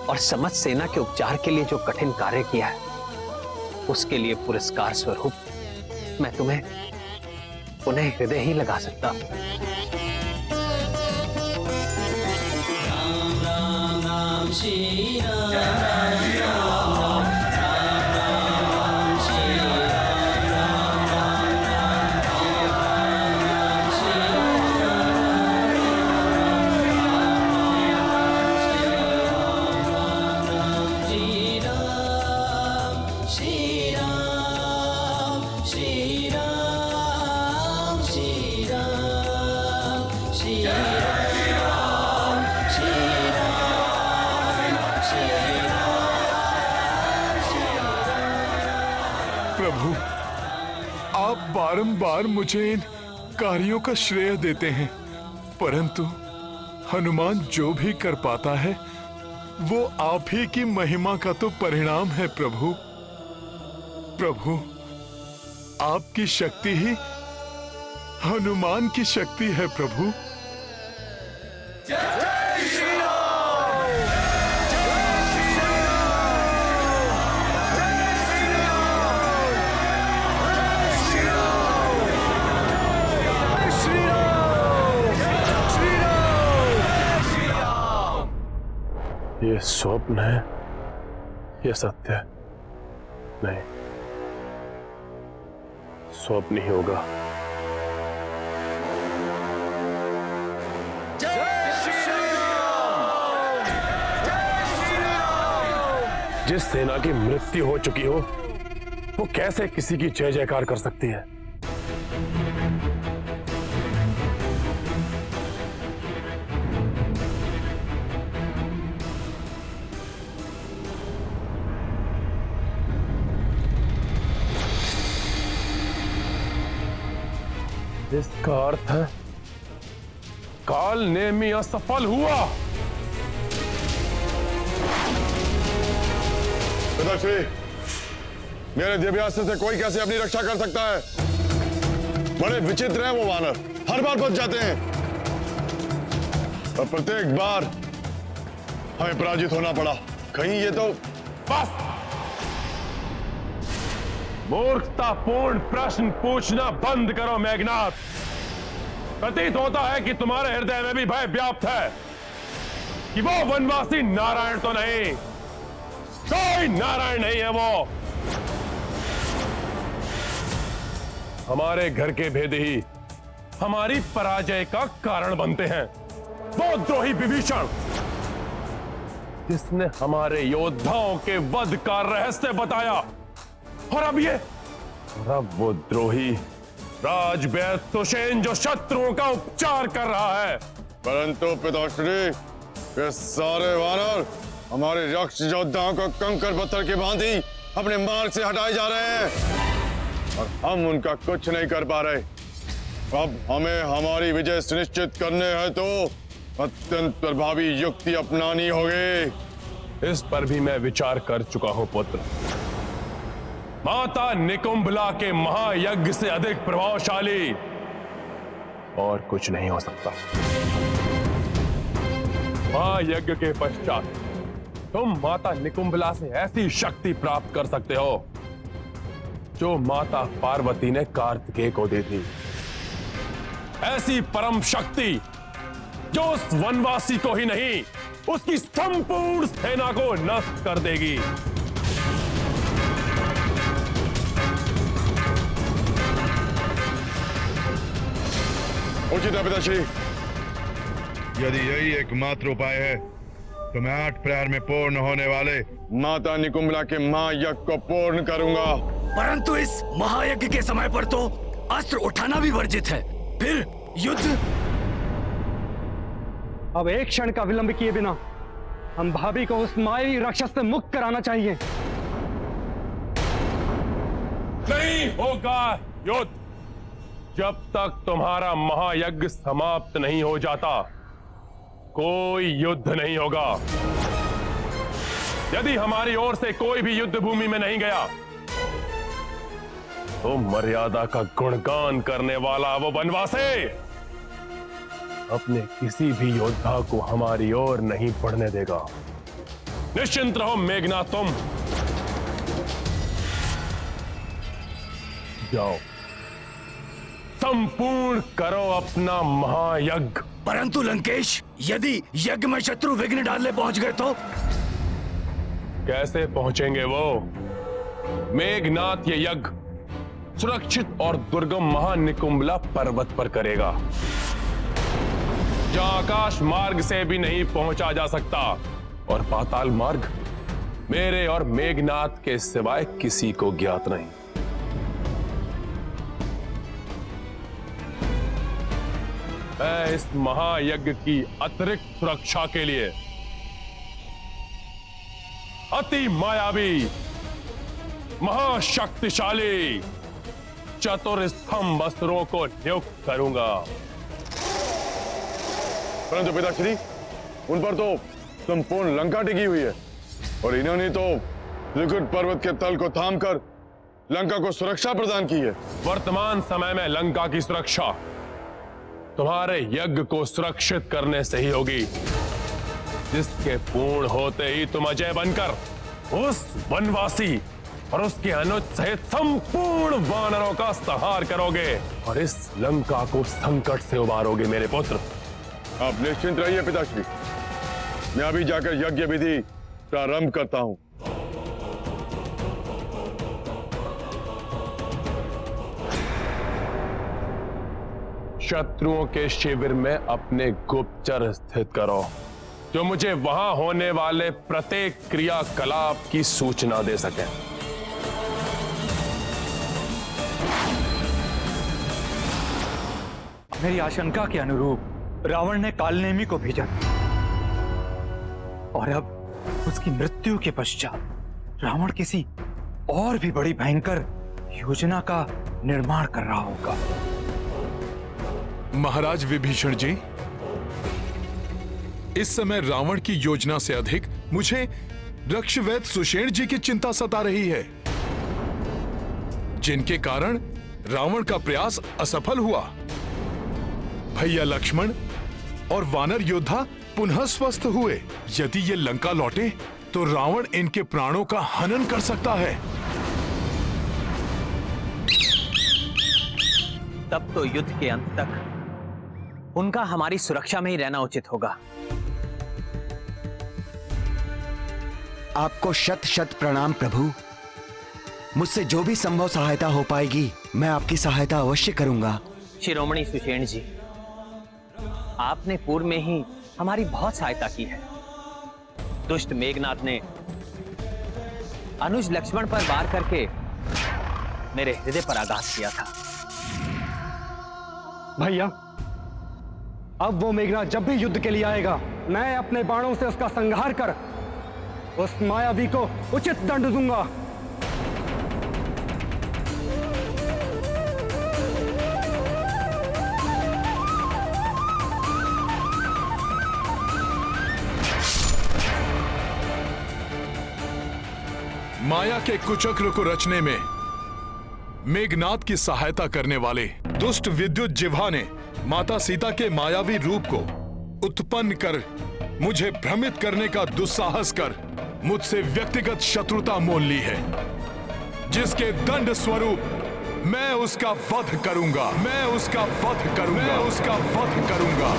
और समस्त सेना के उपचार के लिए जो कठिन कार्य किया है, उसके लिए पुरस्कार स्वरूप मैं तुम्हें पुनः हृदय ही लगा सकता हूं। राम राम राम श्री राम। श्री राम, श्री राम, श्री राम। बारंबार मुझे इन कार्यों का श्रेय देते हैं, परंतु हनुमान जो भी कर पाता है वो आप ही की महिमा का तो परिणाम है प्रभु। प्रभु, आपकी शक्ति ही हनुमान की शक्ति है प्रभु। ये स्वप्न है, ये सत्य है? नहीं, स्वप्न ही होगा। जिस सेना की मृत्यु हो चुकी हो वो कैसे किसी की जय जयकार कर सकती है? इसका अर्थ है काल नेमी असफल हुआ। पिताश्री, मेरे दिव्यास्त्र से कोई कैसे अपनी रक्षा कर सकता है? बड़े विचित्र हैं वो वानर, हर बार बच जाते हैं और प्रत्येक बार हमें पराजित होना पड़ा। कहीं ये तो बस मूर्खतापूर्ण प्रश्न पूछना बंद करो मेघनाथ। प्रतीत होता है कि तुम्हारे हृदय में भी भय व्याप्त है कि वो वनवासी नारायण तो नहीं, कोई नारायण नहीं है वो। हमारे घर के भेद ही हमारी पराजय का कारण बनते हैं। वो द्रोही विभीषण जिसने हमारे योद्धाओं के वध का रहस्य बताया, और अब वो द्रोही राजवैद्य सुषेण जो शत्रुओं का उपचार कर रहा है। परंतु पिताश्री, ये सारे वानर हमारे यक्ष योद्धाओं को कंकर पत्थर के भांति अपने मार्ग से हटाए जा रहे हैं और हम उनका कुछ नहीं कर पा रहे। अब हमें हमारी विजय सुनिश्चित करने हैं तो अत्यंत प्रभावी युक्ति अपनानी होगी। इस पर भी मैं विचार कर चुका हूं पुत्र। माता निकुंभला के महायज्ञ से अधिक प्रभावशाली और कुछ नहीं हो सकता। महायज्ञ के पश्चात तुम माता निकुंभला से ऐसी शक्ति प्राप्त कर सकते हो जो माता पार्वती ने कार्तिकेय को दी थी। ऐसी परम शक्ति जो उस वनवासी को ही नहीं, उसकी संपूर्ण सेना को नष्ट कर देगी। उचित है पिताश्री। यदि यही एकमात्र उपाय है तो मैं 8 प्रहर में पूर्ण होने वाले माता निकुंभला के महायज्ञ को पूर्ण करूंगा। परंतु इस महायज्ञ के समय पर तो अस्त्र उठाना भी वर्जित है, फिर युद्ध। अब एक क्षण का विलंब किए बिना हम भाभी को उस मायावी राक्षस से मुक्त कराना चाहिए। नहीं होगा युद्ध जब तक तुम्हारा महायज्ञ समाप्त नहीं हो जाता। कोई युद्ध नहीं होगा। यदि हमारी ओर से कोई भी युद्ध भूमि में नहीं गया तो मर्यादा का गुणगान करने वाला वो वनवासी अपने किसी भी योद्धा को हमारी ओर नहीं बढ़ने देगा। निश्चिंत रहो मेघनाथ, तुम जाओ, संपूर्ण करो अपना महायज्ञ। परंतु लंकेश, यदि यज्ञ में शत्रु विघ्न डालने पहुंच गए तो? कैसे पहुंचेंगे वो? मेघनाथ ये यज्ञ सुरक्षित और दुर्गम महानिकुंभला पर्वत पर करेगा, जहां आकाश मार्ग से भी नहीं पहुंचा जा सकता और पाताल मार्ग मेरे और मेघनाथ के सिवाय किसी को ज्ञात नहीं। मैं इस महायज्ञ की अतिरिक्त सुरक्षा के लिए अति मायावी, महाशक्तिशाली चतुर स्तंभ अस्त्रों को नियुक्त करूंगा। परंतु पिताश्री, उन पर तो संपूर्ण लंका टिकी हुई है और इन्होंने तो त्रिकुट पर्वत के तल को थामकर लंका को सुरक्षा प्रदान की है। वर्तमान समय में लंका की सुरक्षा तुम्हारे यज्ञ को सुरक्षित करने से ही होगी, जिसके पूर्ण होते ही तुम अजय बनकर उस वनवासी और उसके अनुज सहित संपूर्ण वानरों का संहार करोगे और इस लंका को संकट से उबारोगे मेरे पुत्र। आप निश्चिंत रहिए पिताश्री, मैं अभी जाकर यज्ञ विधि प्रारंभ करता हूं। शत्रुओं के शिविर में अपने गुप्तचर स्थित करो, जो मुझे वहां होने वाले प्रत्येक क्रियाकलाप की सूचना दे सके। मेरी आशंका के अनुरूप रावण ने कालनेमी को भेजा और अब उसकी मृत्यु के पश्चात रावण किसी और भी बड़ी भयंकर योजना का निर्माण कर रहा होगा। महाराज विभीषण जी, इस समय रावण की योजना से अधिक मुझे रक्षवैद सुषेण जी की चिंता सता रही है, जिनके कारण रावण का प्रयास असफल हुआ। भैया लक्ष्मण और वानर योद्धा पुनः स्वस्थ हुए। यदि ये लंका लौटे तो रावण इनके प्राणों का हनन कर सकता है। तब तो युद्ध के अंत तक उनका हमारी सुरक्षा में ही रहना उचित होगा। आपको शत शत प्रणाम प्रभु। मुझसे जो भी संभव सहायता हो पाएगी मैं आपकी सहायता अवश्य करूंगा। शिरोमणि सुषेण जी, आपने पूर्व में ही हमारी बहुत सहायता की है। दुष्ट मेघनाथ ने अनुज लक्ष्मण पर वार करके मेरे हृदय पर आघात किया था। भैया, अब वो मेघनाथ जब भी युद्ध के लिए आएगा, मैं अपने बाणों से उसका संहार कर उस मायावी को उचित दंड दूंगा। माया के कुचक्र को रचने में मेघनाथ की सहायता करने वाले दुष्ट विद्युत जिह्वा ने माता सीता के मायावी रूप को उत्पन्न कर मुझे भ्रमित करने का दुस्साहस कर मुझसे व्यक्तिगत शत्रुता मोल ली है, जिसके दंड स्वरूप मैं उसका वध करूंगा। मैं उसका वध करूंगा। मैं उसका वध करूंगा।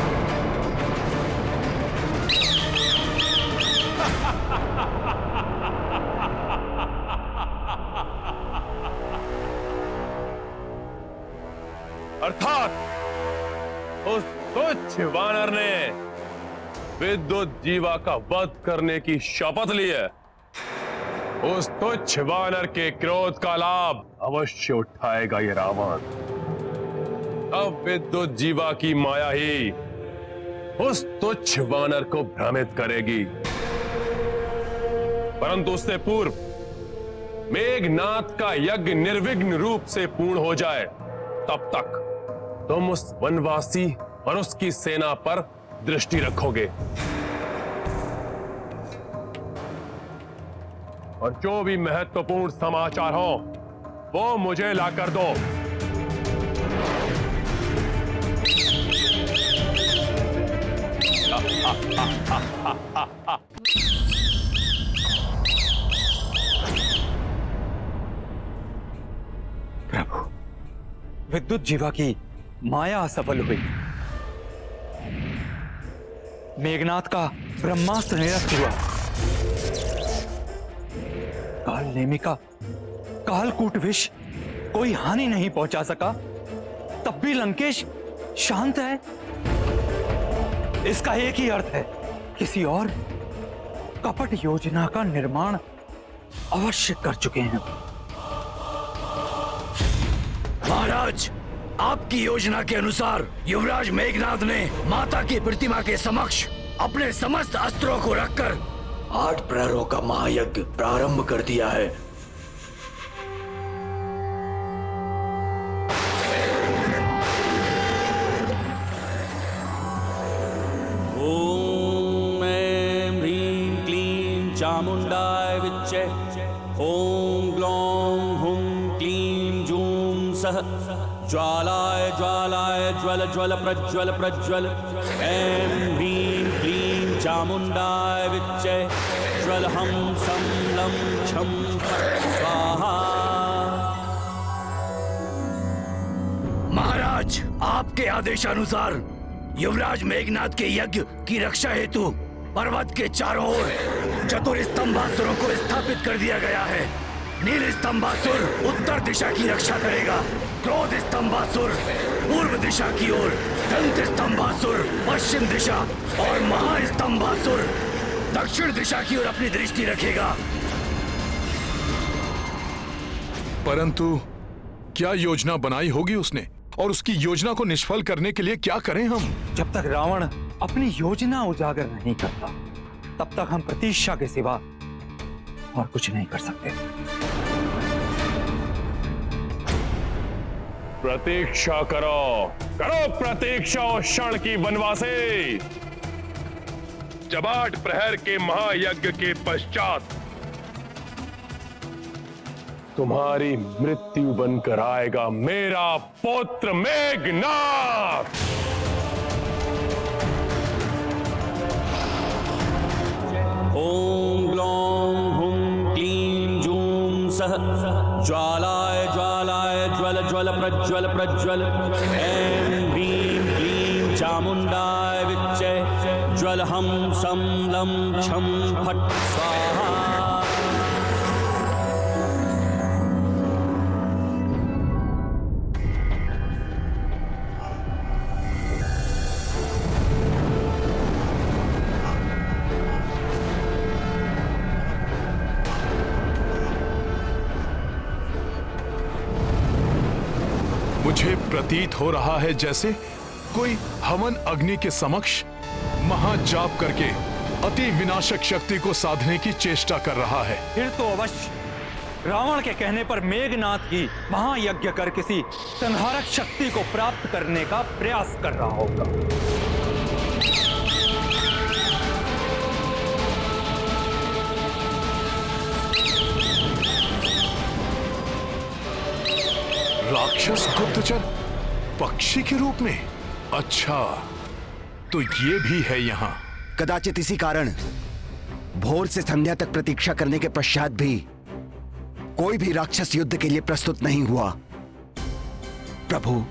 अर्थात उस तुच्छ वानर ने विद्युत जीवा का वध करने की शपथ ली है। उस तुच्छ वानर के क्रोध का लाभ अवश्य उठाएगा ये रावण। अब विद्युत जीवा की माया ही उस तुच्छ वानर को भ्रमित करेगी, परंतु उससे पूर्व मेघनाथ का यज्ञ निर्विघ्न रूप से पूर्ण हो जाए, तब तक तुम उस वनवासी और उसकी सेना पर दृष्टि रखोगे और जो भी महत्वपूर्ण समाचार हो वो मुझे लाकर दो। प्रभु, विद्युत जीवा की माया असफल हुई। मेघनाथ का ब्रह्मास्त्र निरस्त हुआ। कालनेमी का कालकूट विष कोई हानि नहीं पहुंचा सका, तब भी लंकेश शांत है। इसका एक ही अर्थ है, किसी और कपट योजना का निर्माण अवश्य कर चुके हैं। महाराज, आपकी योजना के अनुसार युवराज मेघनाथ ने माता की प्रतिमा के समक्ष अपने समस्त अस्त्रों को रखकर 8 प्रहरों का महायज्ञ प्रारंभ कर दिया है। ॐ ऐं ह्रीं क्लीं चामुण्डाय विच्चे ॐ ग्लौं हुं क्लीं जूं सः ज्वालाय ज्वालाय ज्वल ज्वल प्रज्वल प्रज्वल ऐं ह्रीं क्लीं चामुण्डाय विच्चे ज्वल हं सं लं छं स्वाहा। महाराज, आपके आदेशानुसार युवराज मेघनाथ के यज्ञ की रक्षा हेतु पर्वत के चारों ओर चतुर स्तंभासुरों को स्थापित कर दिया गया है। नील स्तंभासुर उत्तर दिशा की रक्षा करेगा, क्रोध स्तंभासुर पूर्व दिशा की ओर, दंत स्तंभासुर पश्चिम दिशा और महास्तंभासुर दक्षिण दिशा की ओर अपनी दृष्टि रखेगा। परंतु क्या योजना बनाई होगी उसने, और उसकी योजना को निष्फल करने के लिए क्या करें हम? जब तक रावण अपनी योजना उजागर नहीं करता, तब तक हम प्रतीक्षा के सिवा और कुछ नहीं कर सकते। प्रतीक्षा करो, करो प्रतीक्षा उस क्षण की वनवासी, जब 8 प्रहर के महायज्ञ के पश्चात तुम्हारी मृत्यु बनकर आएगा मेरा पुत्र मेघनाथ। ॐ ग्लौं हुं क्लीं जूं सः ज्वालाय ज्वालाय ज्वल ज्वल प्रज्वल प्रज्वल ऐं ह्रीं क्लीं चामुण्डाय विच्चे ज्वल हं सं लं छं फट् स्वाहा। मुझे प्रतीत हो रहा है जैसे कोई हवन अग्नि के समक्ष महाजाप करके अति विनाशक शक्ति को साधने की चेष्टा कर रहा है। फिर तो अवश्य रावण के कहने पर मेघनाथ ही महायज्ञ कर किसी संहारक शक्ति को प्राप्त करने का प्रयास कर रहा होगा। राक्षस गुप्तचर पक्षी के रूप में? अच्छा, तो ये भी है यहाँ। कदाचित इसी कारण भोर से संध्या तक प्रतीक्षा करने के पश्चात भी कोई भी राक्षस युद्ध के लिए प्रस्तुत नहीं हुआ। प्रभु,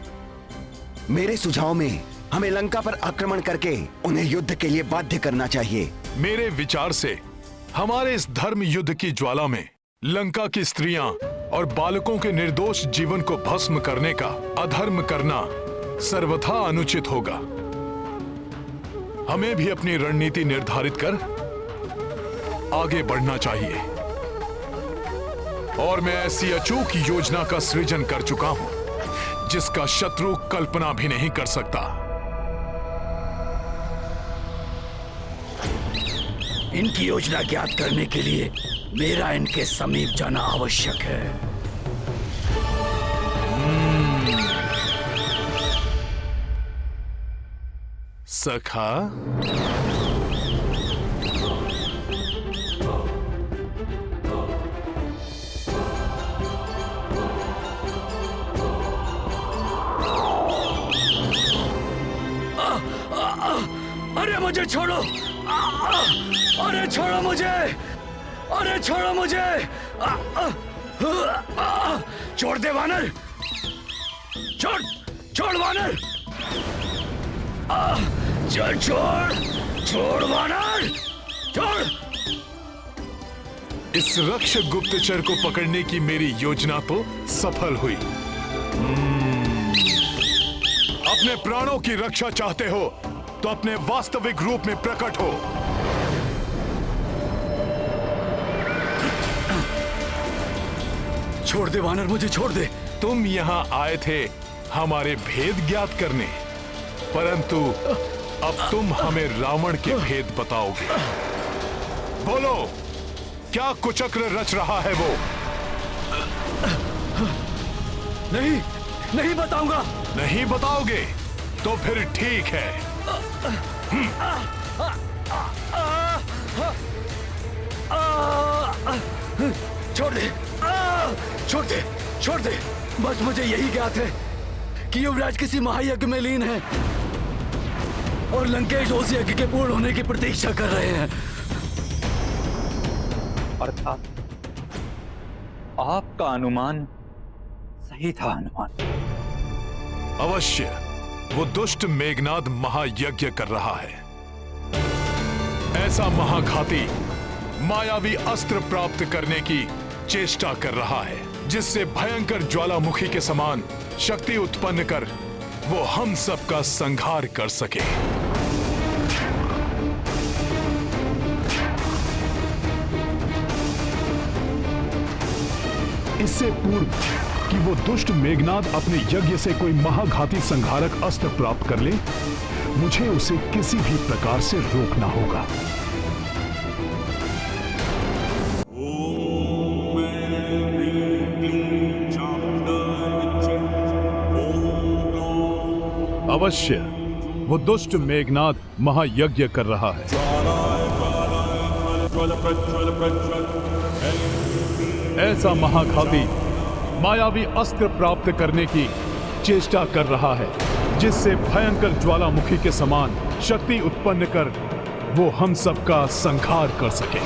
मेरे सुझाव में हमें लंका पर आक्रमण करके उन्हें युद्ध के लिए बाध्य करना चाहिए। मेरे विचार से हमारे इस धर्म युद्ध की ज्वाला में लंका की स्त्रियां और बालकों के निर्दोष जीवन को भस्म करने का अधर्म करना सर्वथा अनुचित होगा। हमें भी अपनी रणनीति निर्धारित कर आगे बढ़ना चाहिए, और मैं ऐसी अचूक योजना का सृजन कर चुका हूं जिसका शत्रु कल्पना भी नहीं कर सकता। इनकी योजना ज्ञात करने के लिए मेरा इनके समीप जाना आवश्यक है। सखा, अरे मुझे छोड़ो, अरे छोड़ो मुझे, अरे छोड़ो मुझे, छोड़ दे वानर, छोड़, छोड़ वानर, छोड़, छोड़, छोड़ वानर, छोड़। इस रक्ष गुप्तचर को पकड़ने की मेरी योजना तो सफल हुई। अपने प्राणों की रक्षा चाहते हो तो अपने वास्तविक रूप में प्रकट हो। छोड़ दे वानर, मुझे छोड़ दे। तुम यहाँ आए थे हमारे भेद ज्ञात करने, परंतु अब तुम हमें रावण के भेद बताओगे। बोलो, क्या कुचक्र रच रहा है वो? नहीं, नहीं बताऊंगा। नहीं बताओगे तो फिर ठीक है। छोड़ दे, छोड़ दे, छोड़ दे। बस मुझे यही ज्ञात है कि युवराज किसी महायज्ञ में लीन है और लंकेश उस यज्ञ के पूर्ण होने की प्रतीक्षा कर रहे हैं। अर्थात आपका अनुमान सही था हनुमान। अवश्य वो दुष्ट मेघनाद महायज्ञ कर रहा है। ऐसा महाघाती मायावी अस्त्र प्राप्त करने की चेष्टा कर रहा है जिससे भयंकर ज्वालामुखी के समान शक्ति उत्पन्न कर वो हम सबका संहार कर सके। इससे पूर्व कि वो दुष्ट मेघनाद अपने यज्ञ से कोई महाघाती संहारक अस्त्र प्राप्त कर ले, मुझे उसे किसी भी प्रकार से रोकना होगा। अवश्य वो दुष्ट मेघनाद महायज्ञ कर रहा है। ऐसा महाघाती मायावी अस्त्र प्राप्त करने की चेष्टा कर रहा है जिससे भयंकर ज्वालामुखी के समान शक्ति उत्पन्न कर वो हम सबका संहार कर सके।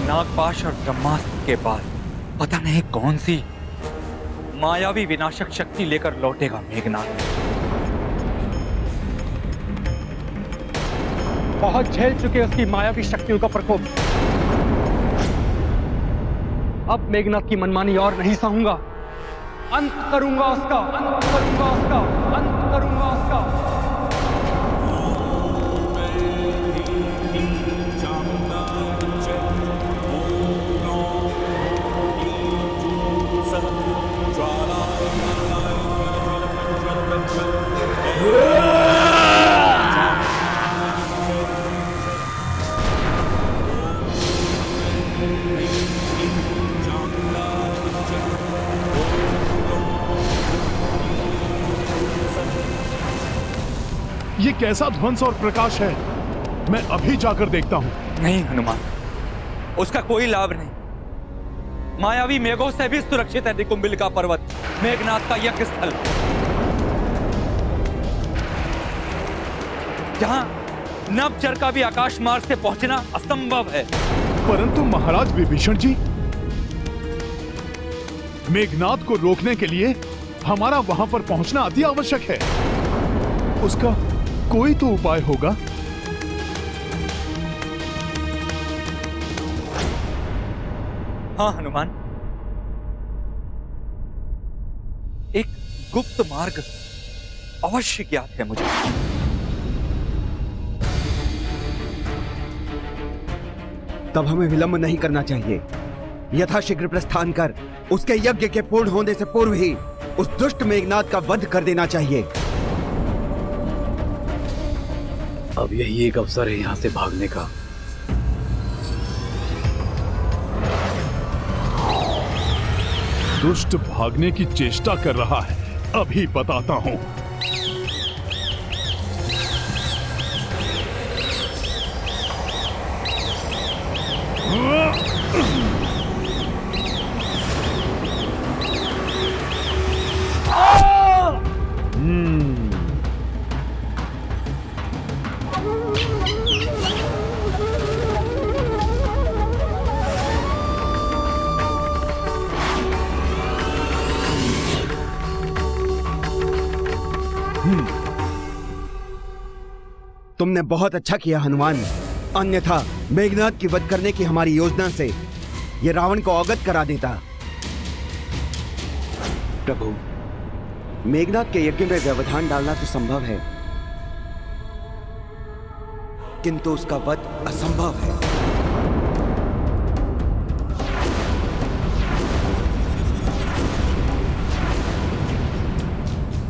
नागपाश और ब्रह्मास्त्र के बाद पता नहीं कौन सी मायावी विनाशक शक्ति लेकर लौटेगा मेघनाद। बहुत झेल चुके उसकी मायावी शक्तियों का प्रकोप। अब मेघनाद की मनमानी और नहीं सहूंगा। अंत करूंगा उसका, अंत करूंगा उसका, अंत करूंगा उसका। ये कैसा ध्वंस और प्रकाश है? मैं अभी जाकर देखता हूं। नहीं हनुमान, उसका कोई लाभ नहीं। मायावी मेघों से भी सुरक्षित है निकुंबिलिका पर्वत, मेघनाद का यज्ञ स्थल, जहां नभचर का भी आकाश मार्ग से पहुंचना असंभव है। परंतु महाराज विभीषण जी, मेघनाद को रोकने के लिए हमारा वहां पर पहुंचना अति आवश्यक है। उसका कोई तो उपाय होगा। हाँ हनुमान, एक गुप्त मार्ग अवश्य ज्ञात है मुझे। तब हमें विलंब नहीं करना चाहिए। यथाशीघ्र प्रस्थान कर उसके यज्ञ के पूर्ण होने से पूर्व ही उस दुष्ट मेघनाद का वध कर देना चाहिए। अब यही एक अवसर है यहां से भागने का। दुष्ट भागने की चेष्टा कर रहा है, अभी बताता हूं। तुमने बहुत अच्छा किया हनुमान, अन्यथा मेघनाद की वध करने की हमारी योजना से यह रावण को अवगत करा देता। प्रभु, मेघनाद के यज्ञ में व्यवधान डालना तो संभव है, किंतु उसका वध असंभव है।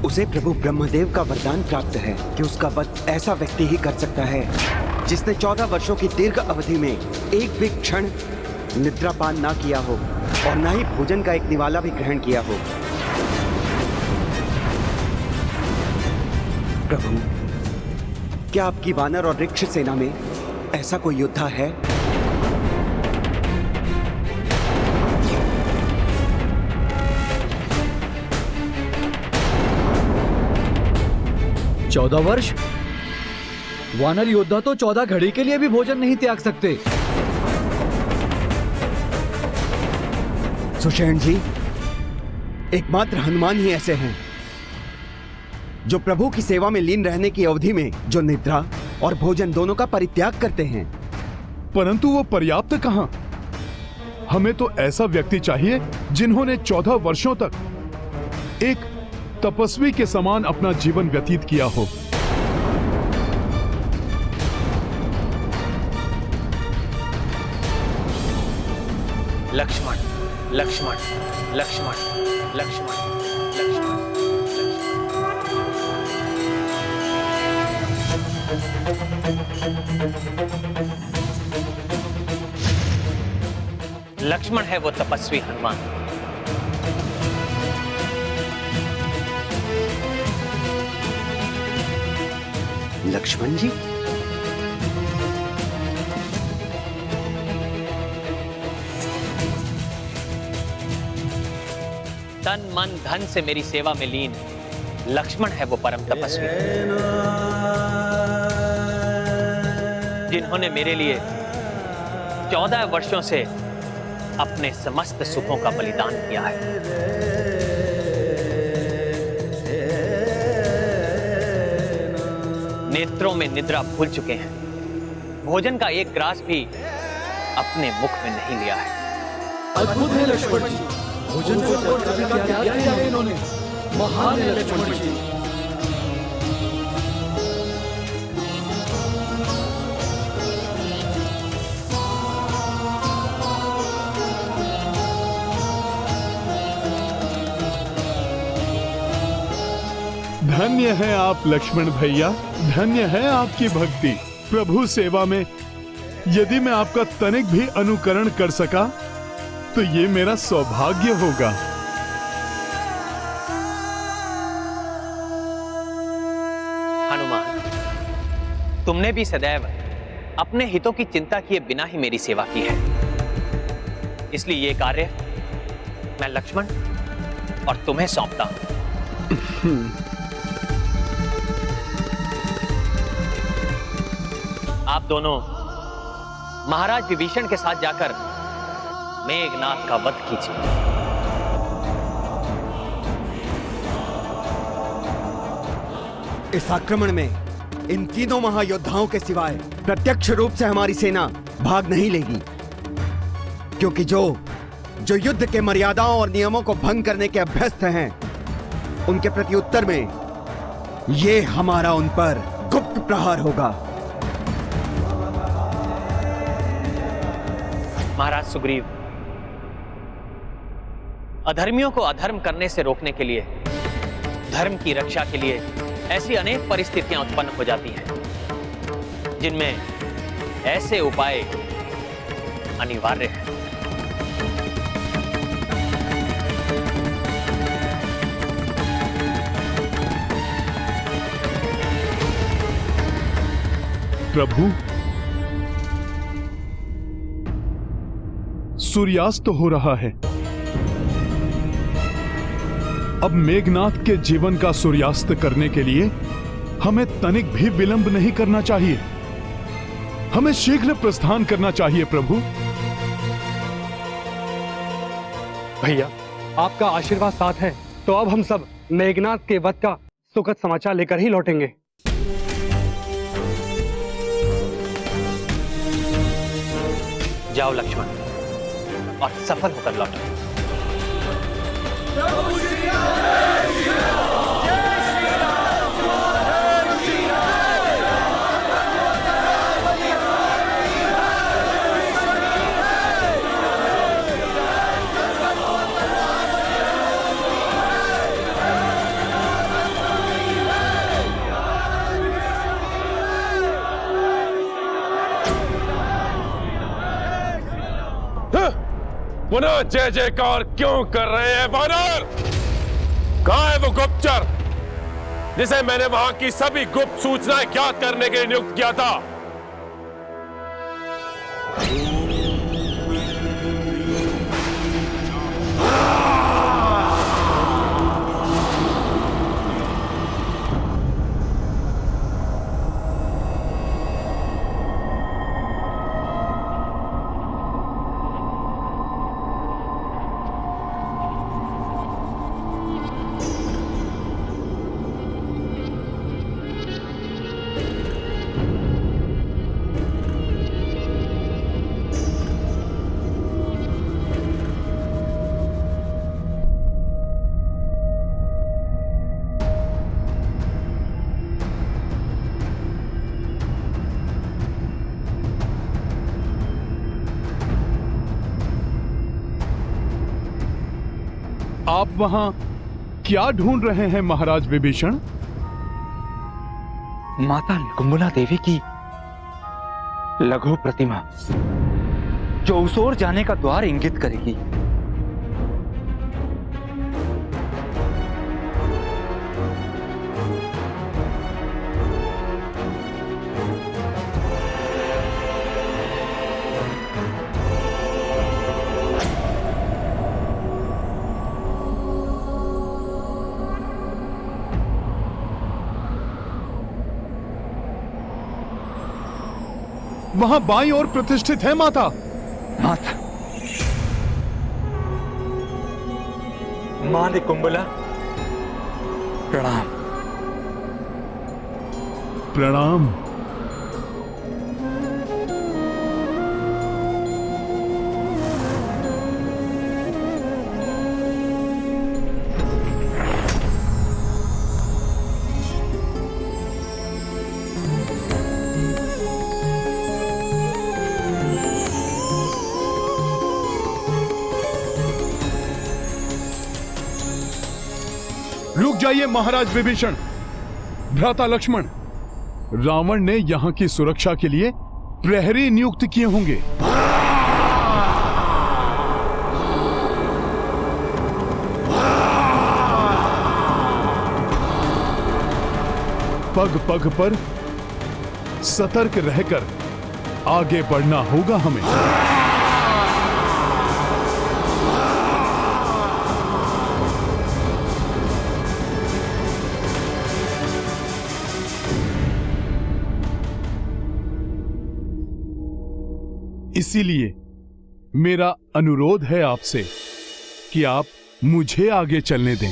उसे प्रभु ब्रह्मदेव का वरदान प्राप्त है कि उसका वध ऐसा व्यक्ति ही कर सकता है जिसने 14 वर्षों की दीर्घ अवधि में एक भी क्षण निद्रापान ना किया हो और ना ही भोजन का एक निवाला भी ग्रहण किया हो। प्रभु, क्या आपकी वानर और वृक्ष सेना में ऐसा कोई योद्धा है? चौदह वर्ष? वानर योद्धा तो 14 घड़ी के लिए भी भोजन नहीं त्याग सकते। सुषेण जी, एकमात्र हनुमान ही ऐसे हैं जो प्रभु की सेवा में लीन रहने की अवधि में जो निद्रा और भोजन दोनों का परित्याग करते हैं। परंतु वो पर्याप्त कहां? हमें तो ऐसा व्यक्ति चाहिए जिन्होंने 14 वर्षों तक एक तपस्वी के समान अपना जीवन व्यतीत किया हो। लक्ष्मण, लक्ष्मण, लक्ष्मण, लक्ष्मण, लक्ष्मण, लक्ष्मण है वो तपस्वी हनुमान। लक्ष्मण जी, तन मन धन से मेरी सेवा में लीन लक्ष्मण है वो परम तपस्वी, जिन्होंने मेरे लिए 14 वर्षों से अपने समस्त सुखों का बलिदान किया है। नेत्रों में निद्रा भूल चुके हैं, भोजन का एक ग्रास भी अपने मुख में नहीं लिया है। अद्भुत है लक्ष्मण जी, भोजन को त्याग किया है इन्होंने। महान है लक्ष्मण जी। धन्य है आप लक्ष्मण भैया, धन्य है आपकी भक्ति। प्रभु सेवा में यदि मैं आपका तनिक भी अनुकरण कर सका तो ये मेरा सौभाग्य होगा। हनुमान, तुमने भी सदैव अपने हितों की चिंता किए बिना ही मेरी सेवा की है, इसलिए ये कार्य मैं लक्ष्मण और तुम्हें सौंपता हूं। आप दोनों महाराज विभीषण के साथ जाकर मेघनाथ का वध कीजिए। इस आक्रमण में इन तीनों महायोद्धाओं के सिवाय प्रत्यक्ष रूप से हमारी सेना भाग नहीं लेगी, क्योंकि जो युद्ध के मर्यादाओं और नियमों को भंग करने के अभ्यस्त हैं, उनके प्रति उत्तर में ये हमारा उन पर गुप्त प्रहार होगा। महाराज सुग्रीव, अधर्मियों को अधर्म करने से रोकने के लिए, धर्म की रक्षा के लिए ऐसी अनेक परिस्थितियां उत्पन्न हो जाती हैं जिनमें ऐसे उपाय अनिवार्य हैं। प्रभु, सूर्यास्त हो रहा है। अब मेघनाथ के जीवन का सूर्यास्त करने के लिए हमें तनिक भी विलंब नहीं करना चाहिए। हमें शीघ्र प्रस्थान करना चाहिए प्रभु। भैया, आपका आशीर्वाद साथ है तो अब हम सब मेघनाथ के वध का सुखद समाचार लेकर ही लौटेंगे। जाओ लक्ष्मण, और सफल होकर लौटो। पुनः जय जयकार क्यों कर रहे हैं वानर? कहां है वो गुप्तचर जिसे मैंने वहां की सभी गुप्त सूचनाएं ज्ञात करने के लिए नियुक्त किया था। आप वहां क्या ढूंढ रहे हैं महाराज विभीषण? माता निकुंभला देवी की लघु प्रतिमा, जो उस ओर जाने का द्वार इंगित करेगी। वहां बाईं ओर प्रतिष्ठित है माता। माता, मां निकुंभला, प्रणाम। प्रणाम। रुक जाइए महाराज विभीषण, भ्राता लक्ष्मण। रावण ने यहां की सुरक्षा के लिए प्रहरी नियुक्त किए होंगे। पग पग पर सतर्क रहकर आगे बढ़ना होगा हमें। इसीलिए मेरा अनुरोध है आपसे कि आप मुझे आगे चलने दें।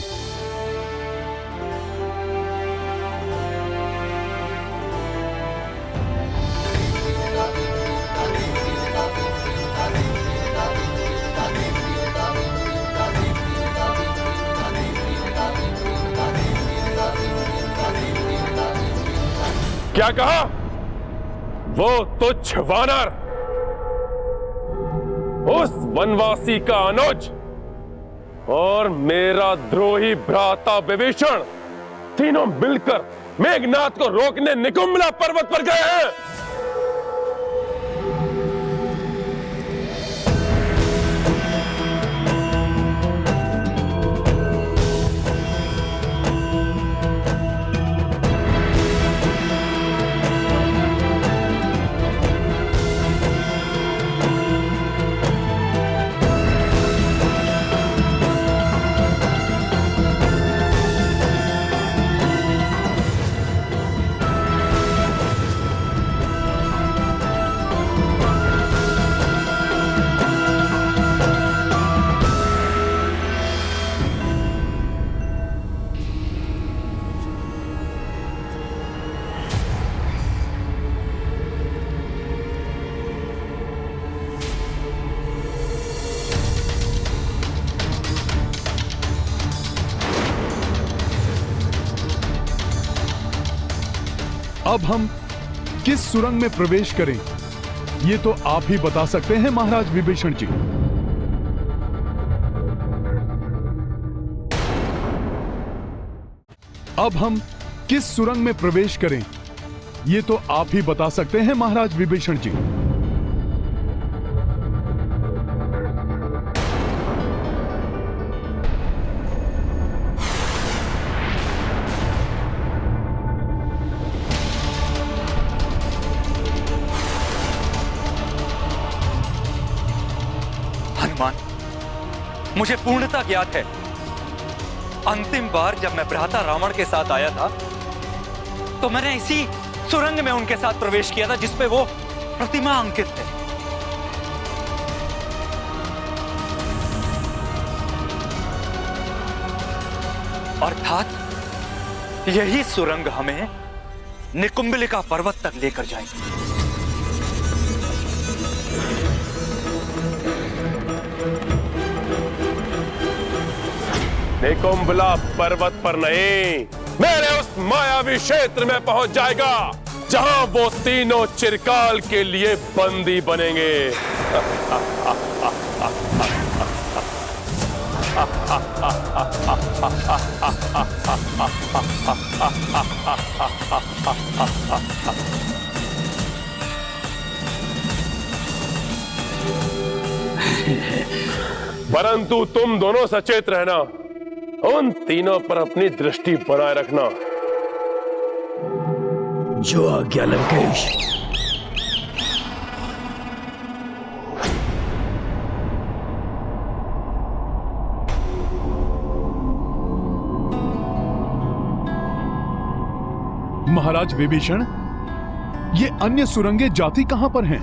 क्या कहा? वो तुच्छ वानर, उस वनवासी का अनुज और मेरा द्रोही भ्राता विभीषण तीनों मिलकर मेघनाद को रोकने निकुंभला पर्वत पर गए हैं। अब हम किस सुरंग में प्रवेश करें, ये तो आप ही बता सकते हैं महाराज विभीषण जी। अब हम किस सुरंग में प्रवेश करें, ये तो आप ही बता सकते हैं महाराज विभीषण जी। मुझे पूर्णतः ज्ञात है। अंतिम बार जब मैं भ्राता रावण के साथ आया था तो मैंने इसी सुरंग में उनके साथ प्रवेश किया था जिसपे वो प्रतिमा अंकित है। अर्थात यही सुरंग हमें निकुंभलिका पर्वत तक लेकर जाएगी। निकुंभला पर्वत पर नहीं, मेरे उस मायावी क्षेत्र में पहुंच जाएगा जहां वो तीनों चिरकाल के लिए बंदी बनेंगे। परंतु तुम दोनों सचेत रहना, उन तीनों पर अपनी दृष्टि बनाए रखना। जो आज्ञा लंकेश। महाराज विभीषण, ये अन्य सुरंगें जाती कहां पर हैं?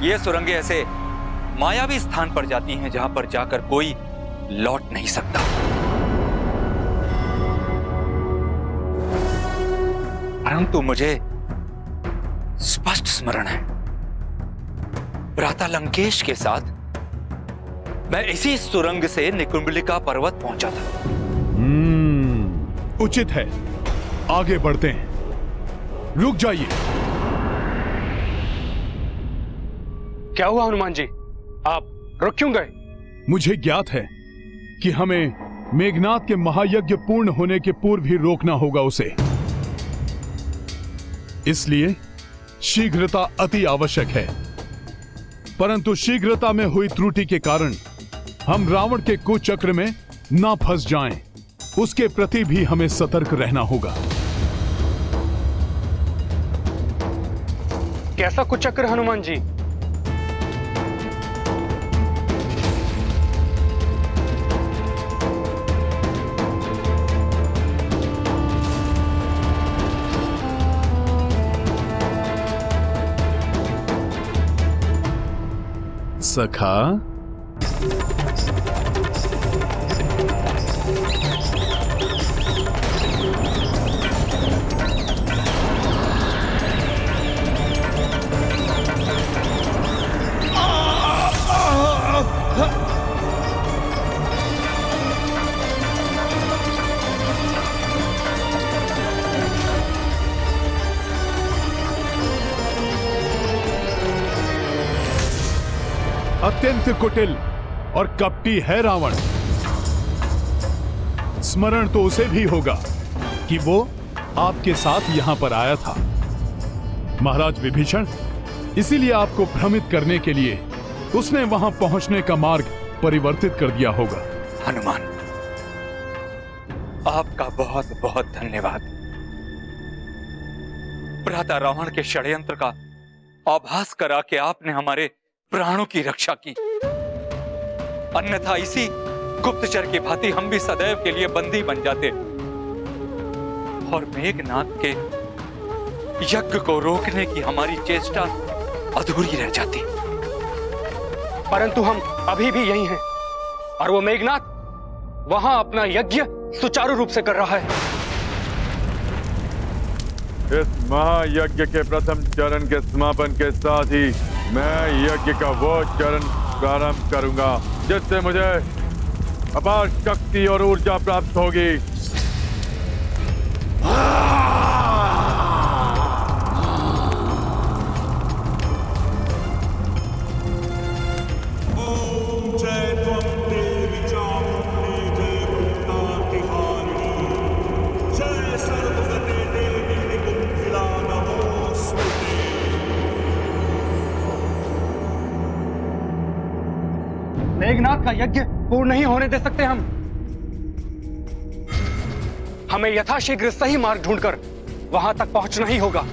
ये सुरंगें ऐसे मायावी स्थान पर जाती हैं जहां पर जाकर कोई लौट नहीं सकता। परंतु मुझे स्पष्ट स्मरण है, भ्राता लंकेश के साथ मैं इसी सुरंग से निकुंभलिका पर्वत पहुंचा था। उचित है, आगे बढ़ते हैं। रुक जाइए। क्या हुआ हनुमान जी, आप रुक क्यों गए? मुझे ज्ञात है कि हमें मेघनाद के महायज्ञ पूर्ण होने के पूर्व ही रोकना होगा उसे, इसलिए शीघ्रता अति आवश्यक है। परंतु शीघ्रता में हुई त्रुटि के कारण हम रावण के कुचक्र में ना फंस जाएं, उसके प्रति भी हमें सतर्क रहना होगा। कैसा कुचक्र हनुमान जी? सखा, अत्यंत कुटिल और कपटी है रावण। स्मरण तो उसे भी होगा कि वो आपके साथ यहां पर आया था। महाराज विभीषण, इसीलिए आपको भ्रमित करने के लिए उसने वहां पहुंचने का मार्ग परिवर्तित कर दिया होगा। हनुमान, आपका बहुत बहुत धन्यवाद। भ्राता रावण के षड्यंत्र का आभास करा के आपने हमारे प्राणों की रक्षा की, अन्यथा इसी गुप्तचर की भांति हम भी सदैव के लिए बंदी बन जाते और मेघनाद के यज्ञ को रोकने की हमारी चेष्टा अधूरी रह जाती। परंतु हम अभी भी यही हैं और वो मेघनाद वहां अपना यज्ञ सुचारू रूप से कर रहा है। इस महायज्ञ के प्रथम चरण के समापन के साथ ही मैं यज्ञ का वो चरण प्रारंभ करूंगा जिससे मुझे अपार शक्ति और ऊर्जा प्राप्त होगी। मेघनाद का यज्ञ पूर्ण नहीं होने दे सकते हम। हमें यथाशीघ्र सही मार्ग ढूंढकर वहां तक पहुंचना ही होगा।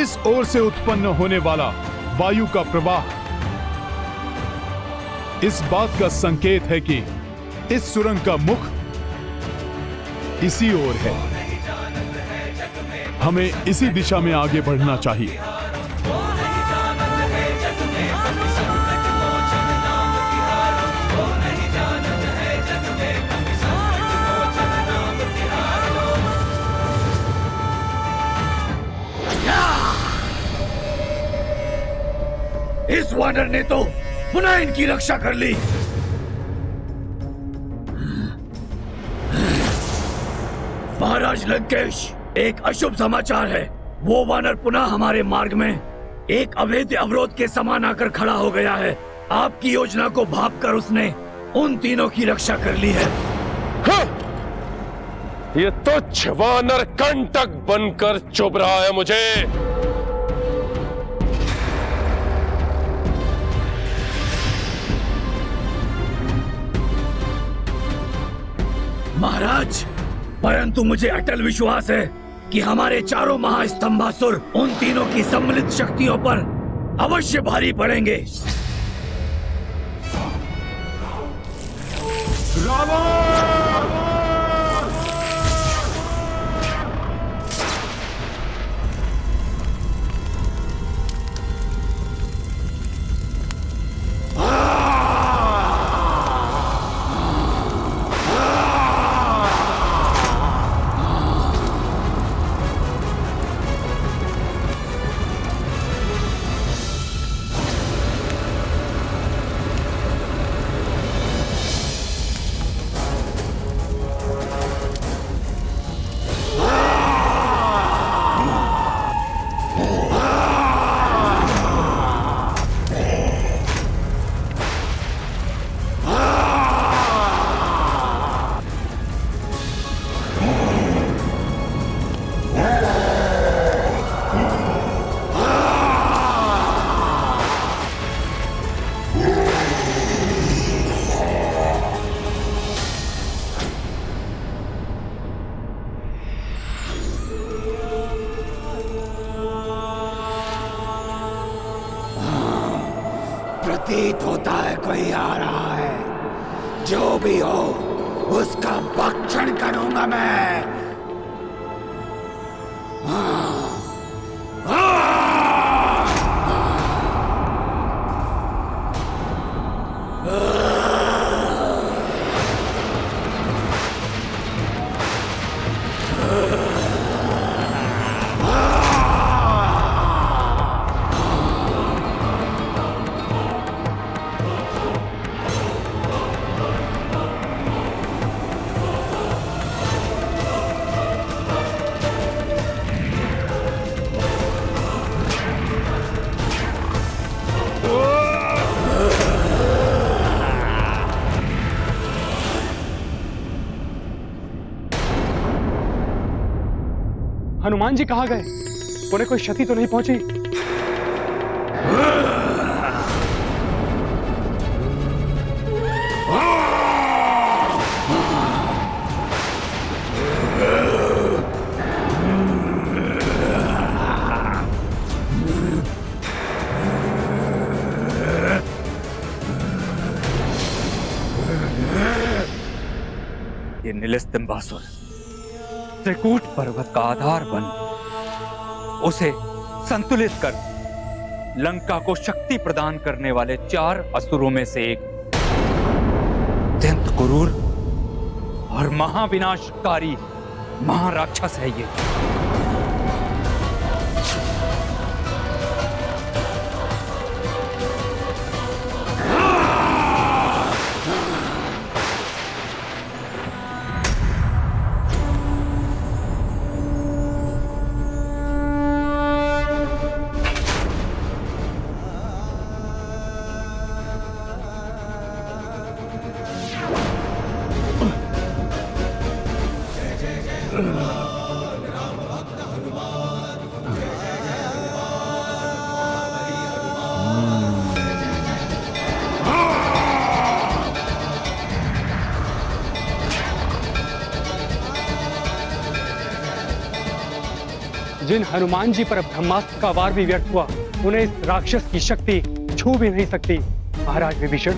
इस ओर से उत्पन्न होने वाला वायु का प्रवाह इस बात का संकेत है कि इस सुरंग का मुख इसी ओर है। हमें इसी दिशा में आगे बढ़ना चाहिए। इस वानर ने तो पुनः इनकी रक्षा कर ली। महाराज लंकेश, एक अशुभ समाचार है। वो वानर पुनः हमारे मार्ग में एक अवैध अवरोध के समान आकर खड़ा हो गया है। आपकी योजना को भांपकर उसने उन तीनों की रक्षा कर ली है। हाँ! ये तुच्छ वानर कंटक बनकर चुभ रहा है मुझे। महाराज, परंतु मुझे अटल विश्वास है कि हमारे चारों महास्तंभासुर उन तीनों की सम्मिलित शक्तियों पर अवश्य भारी पड़ेंगे। प्रतीत होता है कोई आ रहा है। जो भी हो, उसका भक्षण करूंगा मैं। हनुमान जी कहाँ गए? उन्हें कोई क्षति तो नहीं पहुंची? ये नीलस्तंभासुर त्रिकूट पर्वत का आधार बन उसे संतुलित कर लंका को शक्ति प्रदान करने वाले 4 असुरों में से एक अत्यंत क्रूर और महाविनाशकारी महाराक्षस है ये। जिन हनुमान जी पर ब्रह्मास्त्र का वार भी व्यर्थ हुआ, उन्हें इस राक्षस की शक्ति छू भी नहीं सकती। महाराज विभीषण,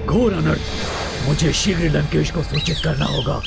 घोर अनर्थ, मुझे शीघ्र लंकेश को सूचित करना होगा।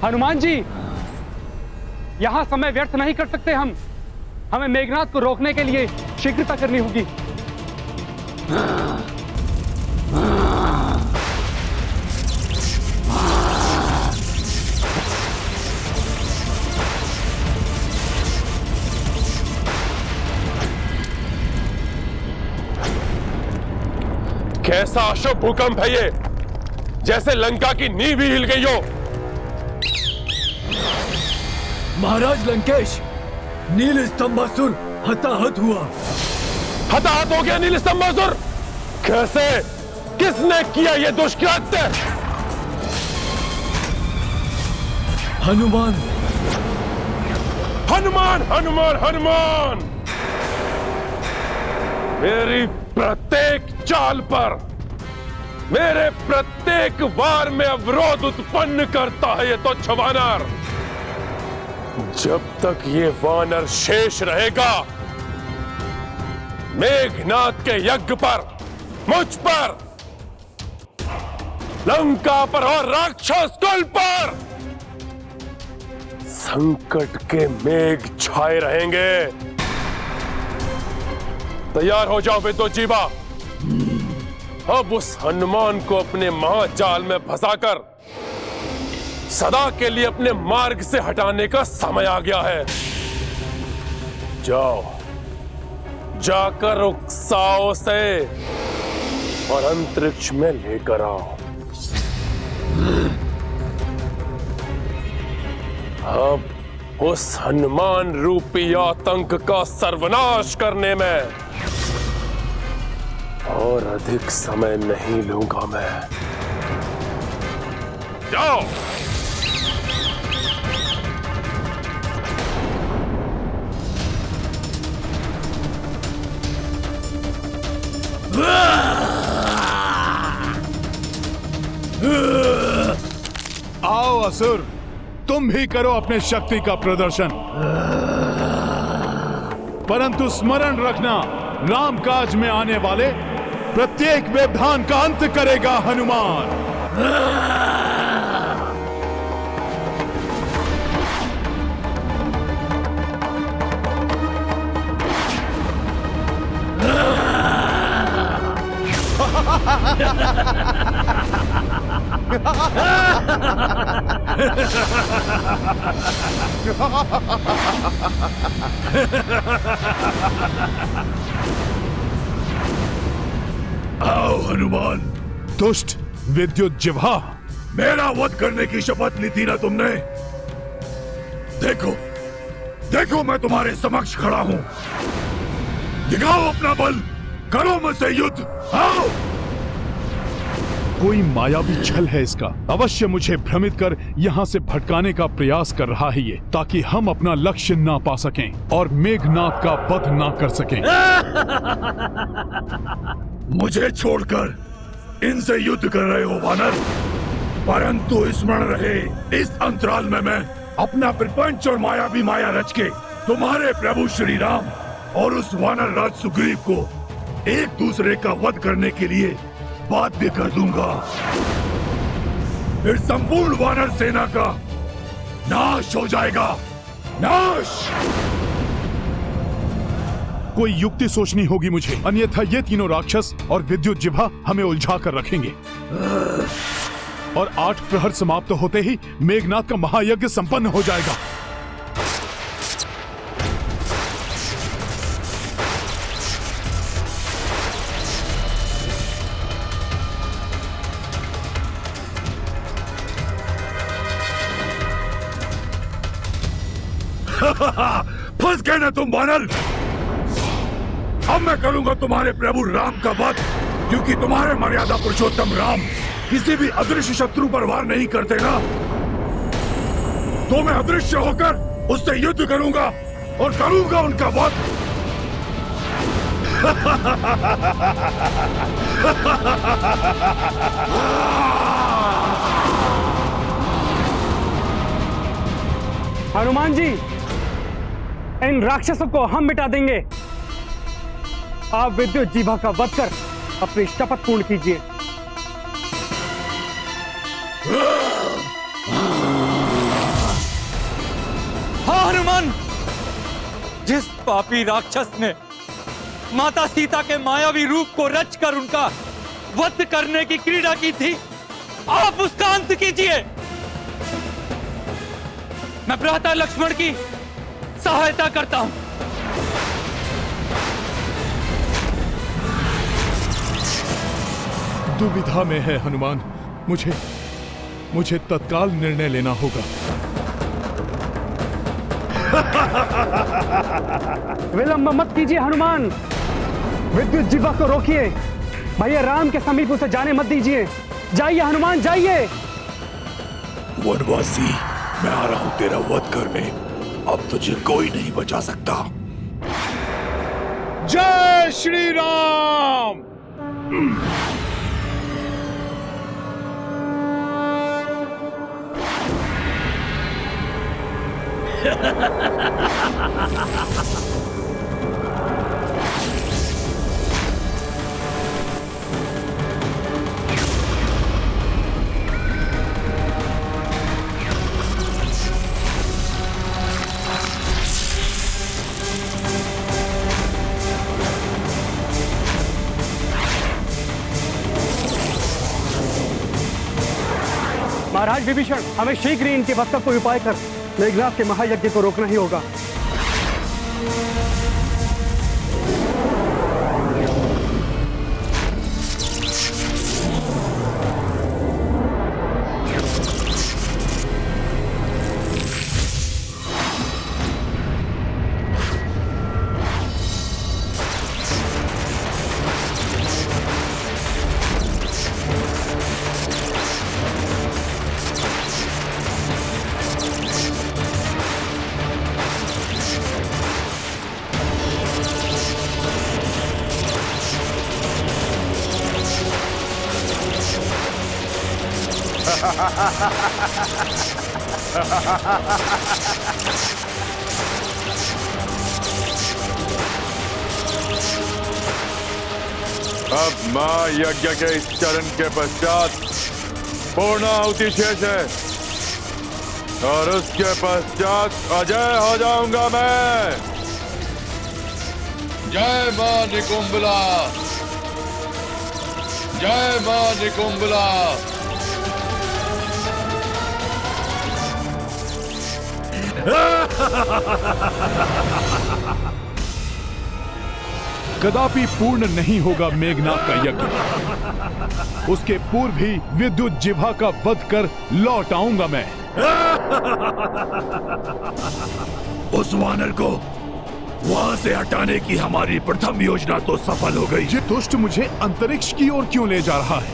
हनुमान जी, यहां समय व्यर्थ नहीं कर सकते हम। हमें मेघनाद को रोकने के लिए शीघ्रता करनी होगी। कैसा अशुभ भूकंप है ये, जैसे लंका की नींव ही हिल गई हो। महाराज लंकेश, नील स्तंभासुर हताहत हुआ। हताहत हो गया नील स्तंभासुर? कैसे? किसने किया ये दुष्कृत्य? हनुमान। हनुमान, हनुमान, हनुमान! मेरी प्रत्येक चाल पर, मेरे प्रत्येक वार में अवरोध उत्पन्न करता है ये तो वानर। जब तक ये वानर शेष रहेगा, मेघनाद के यज्ञ पर, मुझ पर, लंका पर और राक्षस कुल पर संकट के मेघ छाए रहेंगे। तैयार हो जाओ विद्युत जीवा। अब उस हनुमान को अपने महाजाल में फंसाकर सदा के लिए अपने मार्ग से हटाने का समय आ गया है। जाओ, जाकर उकसाओ से और अंतरिक्ष में लेकर आओ। अब उस हनुमान रूपी आतंक का सर्वनाश करने में और अधिक समय नहीं लूंगा मैं। जाओ। आओ असुर, तुम भी करो अपने शक्ति का प्रदर्शन, परंतु स्मरण रखना, राम काज में आने वाले प्रत्येक व्यवधान का अंत करेगा हनुमान। आओ हनुमान। दुष्ट विद्युत जिह्वा, मेरा वध करने की शपथ ली थी ना तुमने? देखो, देखो मैं तुम्हारे समक्ष खड़ा हूं। दिखाओ अपना बल, करो मुझसे युद्ध। आओ। कोई मायावी छल है इसका। अवश्य मुझे भ्रमित कर यहाँ से भटकाने का प्रयास कर रहा है ये, ताकि हम अपना लक्ष्य ना पा सकें और मेघनाद का वध ना कर सकें। मुझे छोड़कर इनसे युद्ध कर रहे हो वानर, परंतु स्मरण रहे इस अंतराल में मैं अपना प्रपंच और मायावी माया रच के तुम्हारे प्रभु श्री राम और उस वानर राज सुग्रीव को एक दूसरे का वध करने के लिए बाध्य कर दूंगा। फिर संपूर्ण वानर सेना का नाश हो जाएगा। नाश। कोई युक्ति सोचनी होगी मुझे, अन्यथा ये तीनों राक्षस और विद्युत जिह्वा हमें उलझा कर रखेंगे और 8 प्रहर समाप्त होते ही मेघनाद का महायज्ञ संपन्न हो जाएगा। फंस गए ना तुम वानर। अब मैं करूंगा तुम्हारे प्रभु राम का वध, क्योंकि तुम्हारे मर्यादा पुरुषोत्तम राम किसी भी अदृश्य शत्रु पर वार नहीं करते ना, तो मैं अदृश्य होकर उससे युद्ध करूंगा और करूंगा उनका वध। हनुमान जी, इन राक्षसों को हम मिटा देंगे। आप विद्युत जीभा का वध कर अपनी शपथ पूर्ण कीजिए। हाँ हनुमान, जिस पापी राक्षस ने माता सीता के मायावी रूप को रचकर उनका वध करने की क्रीड़ा की थी, आप उसका अंत कीजिए। मैं भ्राता लक्ष्मण की सहायता करता हूं। दुविधा में है हनुमान, मुझे तत्काल निर्णय लेना होगा। विलंब मत कीजिए हनुमान, विद्युत जिह्वा को रोकिए। भैया राम के समीप उसे जाने मत दीजिए। जाइए हनुमान, जाइए। वनवासी, मैं आ रहा हूं तेरा वध करने। अब तुझे कोई नहीं बचा सकता। जय श्री राम। महाराज विभीषण, हमें शीघ्र ही इनके वध का कोई उपाय कर मेघनाद के महायज्ञ को रोकना ही होगा। अब मां यज्ञ के इस चरण के पश्चात पूर्णाहुति शेष है और उसके पश्चात अजय हो जाऊंगा मैं। जय मां निकुंभला, जय मां निकुंभला। कदापि पूर्ण नहीं होगा मेघनाद का यज्ञ। उसके पूर्व ही विद्युत जिह्वा का वध कर लौट आऊंगा मैं। उस वानर को वहां से हटाने की हमारी प्रथम योजना तो सफल हो गई। ये दुष्ट मुझे अंतरिक्ष की ओर क्यों ले जा रहा है?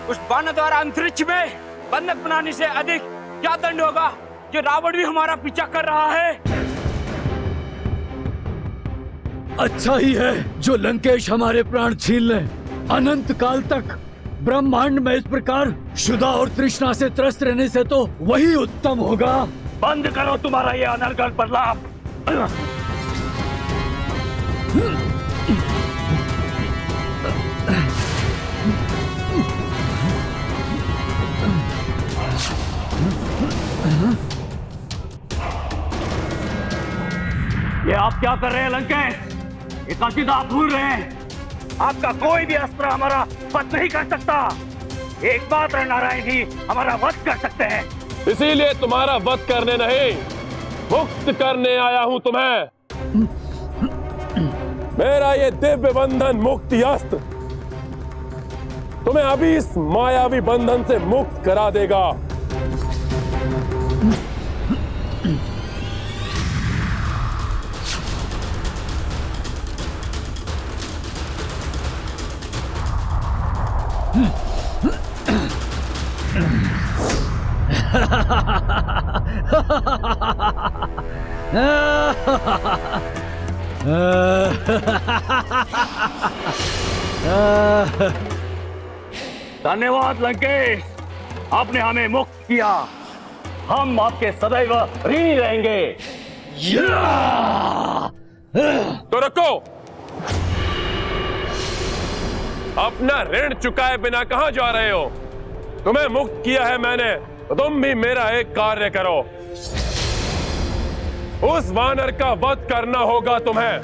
उस बाण द्वारा अंतरिक्ष में बंधक बनाने से अधिक क्या दंड होगा जो रावण भी हमारा पीछा कर रहा है। अच्छा ही है जो लंकेश हमारे प्राण छीन ले। अनंत काल तक ब्रह्मांड में इस प्रकार क्षुधा और तृष्णा से त्रस्त रहने से तो वही उत्तम होगा। बंद करो तुम्हारा ये अनर्गल प्रलाप। ये आप क्या कर रहे हैं लंकेश? ये कसीदा आप भूल रहे हैं। आपका कोई भी अस्त्र हमारा वध नहीं कर सकता। एकमात्र नारायण ही हमारा वध कर सकते हैं। इसीलिए तुम्हारा वध करने नहीं, मुक्त करने आया हूं तुम्हें। मेरा ये दिव्य बंधन मुक्ति अस्त्र तुम्हें अभी इस मायावी बंधन से मुक्त करा देगा। धन्यवाद लंकेश, आपने हमें मुक्त किया। हम आपके सदैव ऋणी रहेंगे। तो रुको, अपना ऋण चुकाए बिना कहां जा रहे हो? तुम्हें मुक्त किया है मैंने, तो तुम भी मेरा एक कार्य करो। उस वानर का वध करना होगा तुम्हें,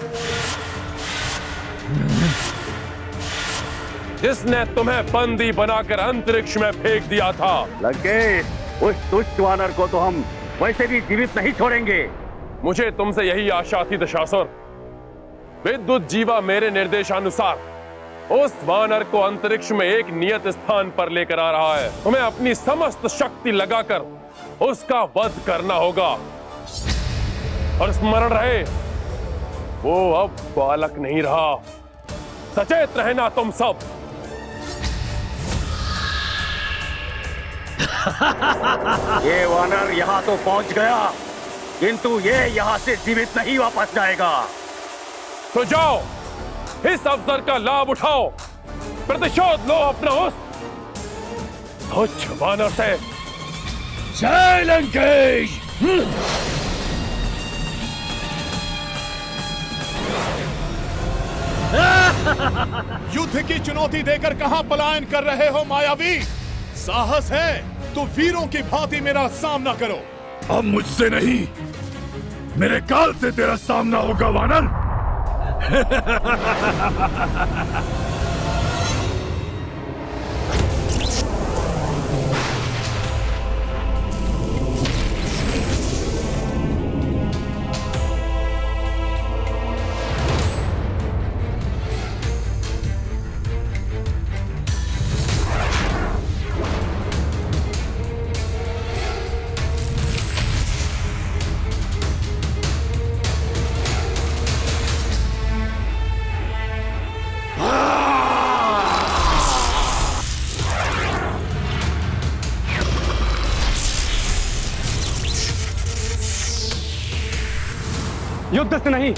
जिसने तुम्हें बंदी बनाकर अंतरिक्ष में फेंक दिया था। लंकेश, उस दुष्ट वानर को तो हम वैसे भी जीवित नहीं छोड़ेंगे। मुझे तुमसे यही आशा थी दशासुर। विद्युत जीवा मेरे निर्देशानुसार उस वानर को अंतरिक्ष में एक नियत स्थान पर लेकर आ रहा है। तुम्हें अपनी समस्त शक्ति लगाकर उसका वध करना होगा। और स्मरण रहे, वो अब बालक नहीं रहा। सचेत रहना तुम सब। ये वानर यहाँ तो पहुंच गया, किंतु ये यहाँ से जीवित नहीं वापस जाएगा। तो जाओ, इस अवसर का लाभ उठाओ, प्रतिशोध लो अपना उस तुच्छ वानर से। जय लंकेश। युद्ध की चुनौती देकर कहां पलायन कर रहे हो मायावी? साहस है तो वीरों की भांति मेरा सामना करो। अब मुझसे नहीं, मेरे काल से तेरा सामना होगा वानर। युद्ध से नहीं,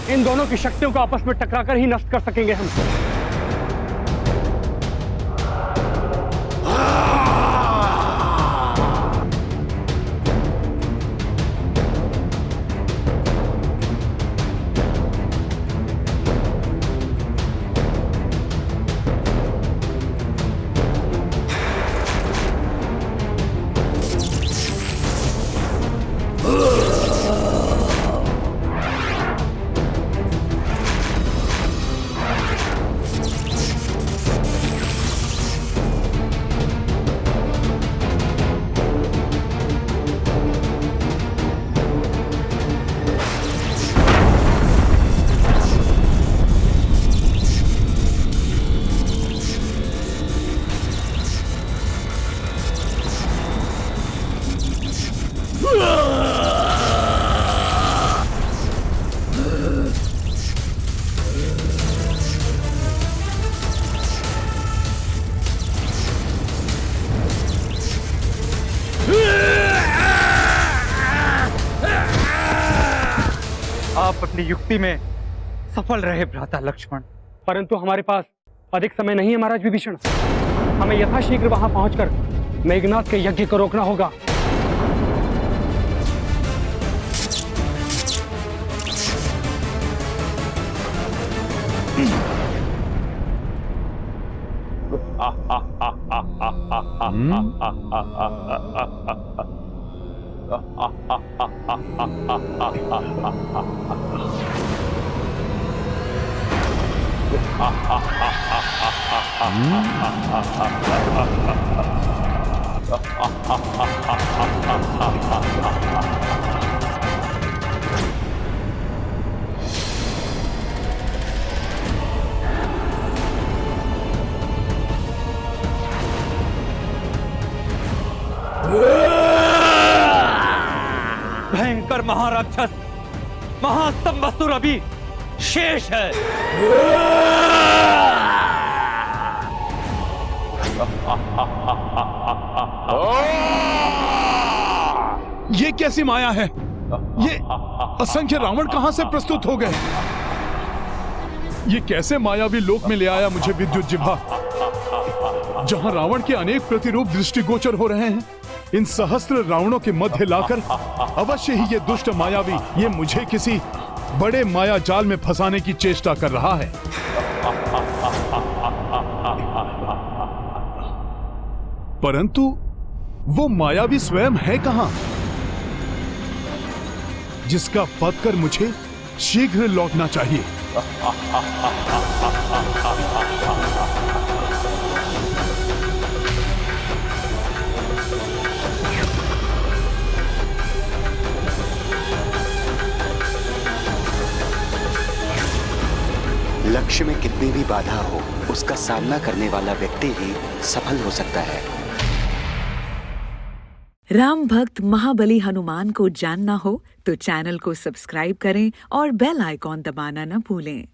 इन दोनों की शक्तियों को आपस में टकराकर ही नष्ट कर सकेंगे हम। आप अपनी युक्ति में सफल रहे भ्राता लक्ष्मण, परंतु हमारे पास अधिक समय नहीं है महाराज विभीषण। हमें यथाशीघ्र वहां पहुंचकर मेघनाद के यज्ञ को रोकना होगा। भयंकर महाराक्षस महास्तंभसुर अभी शेष है। ये कैसी माया है? ये असंख्य रावण कहां से प्रस्तुत हो गए? ये कैसे मायावी लोक में ले आया मुझे विद्युत जिह्वा, जहां रावण के अनेक प्रतिरूप दृष्टिगोचर हो रहे हैं। इन सहस्त्र रावणों के मध्य लाकर अवश्य ही ये दुष्ट मायावी ये मुझे किसी बड़े माया जाल में फंसाने की चेष्टा कर रहा है। परंतु वो मायावी स्वयं है कहां, जिसका पद कर मुझे शीघ्र लौटना चाहिए। लक्ष्य में कितनी भी बाधा हो, उसका सामना करने वाला व्यक्ति ही सफल हो सकता है। राम भक्त महाबली हनुमान को जानना हो तो चैनल को सब्सक्राइब करें और बेल आइकॉन दबाना न भूलें।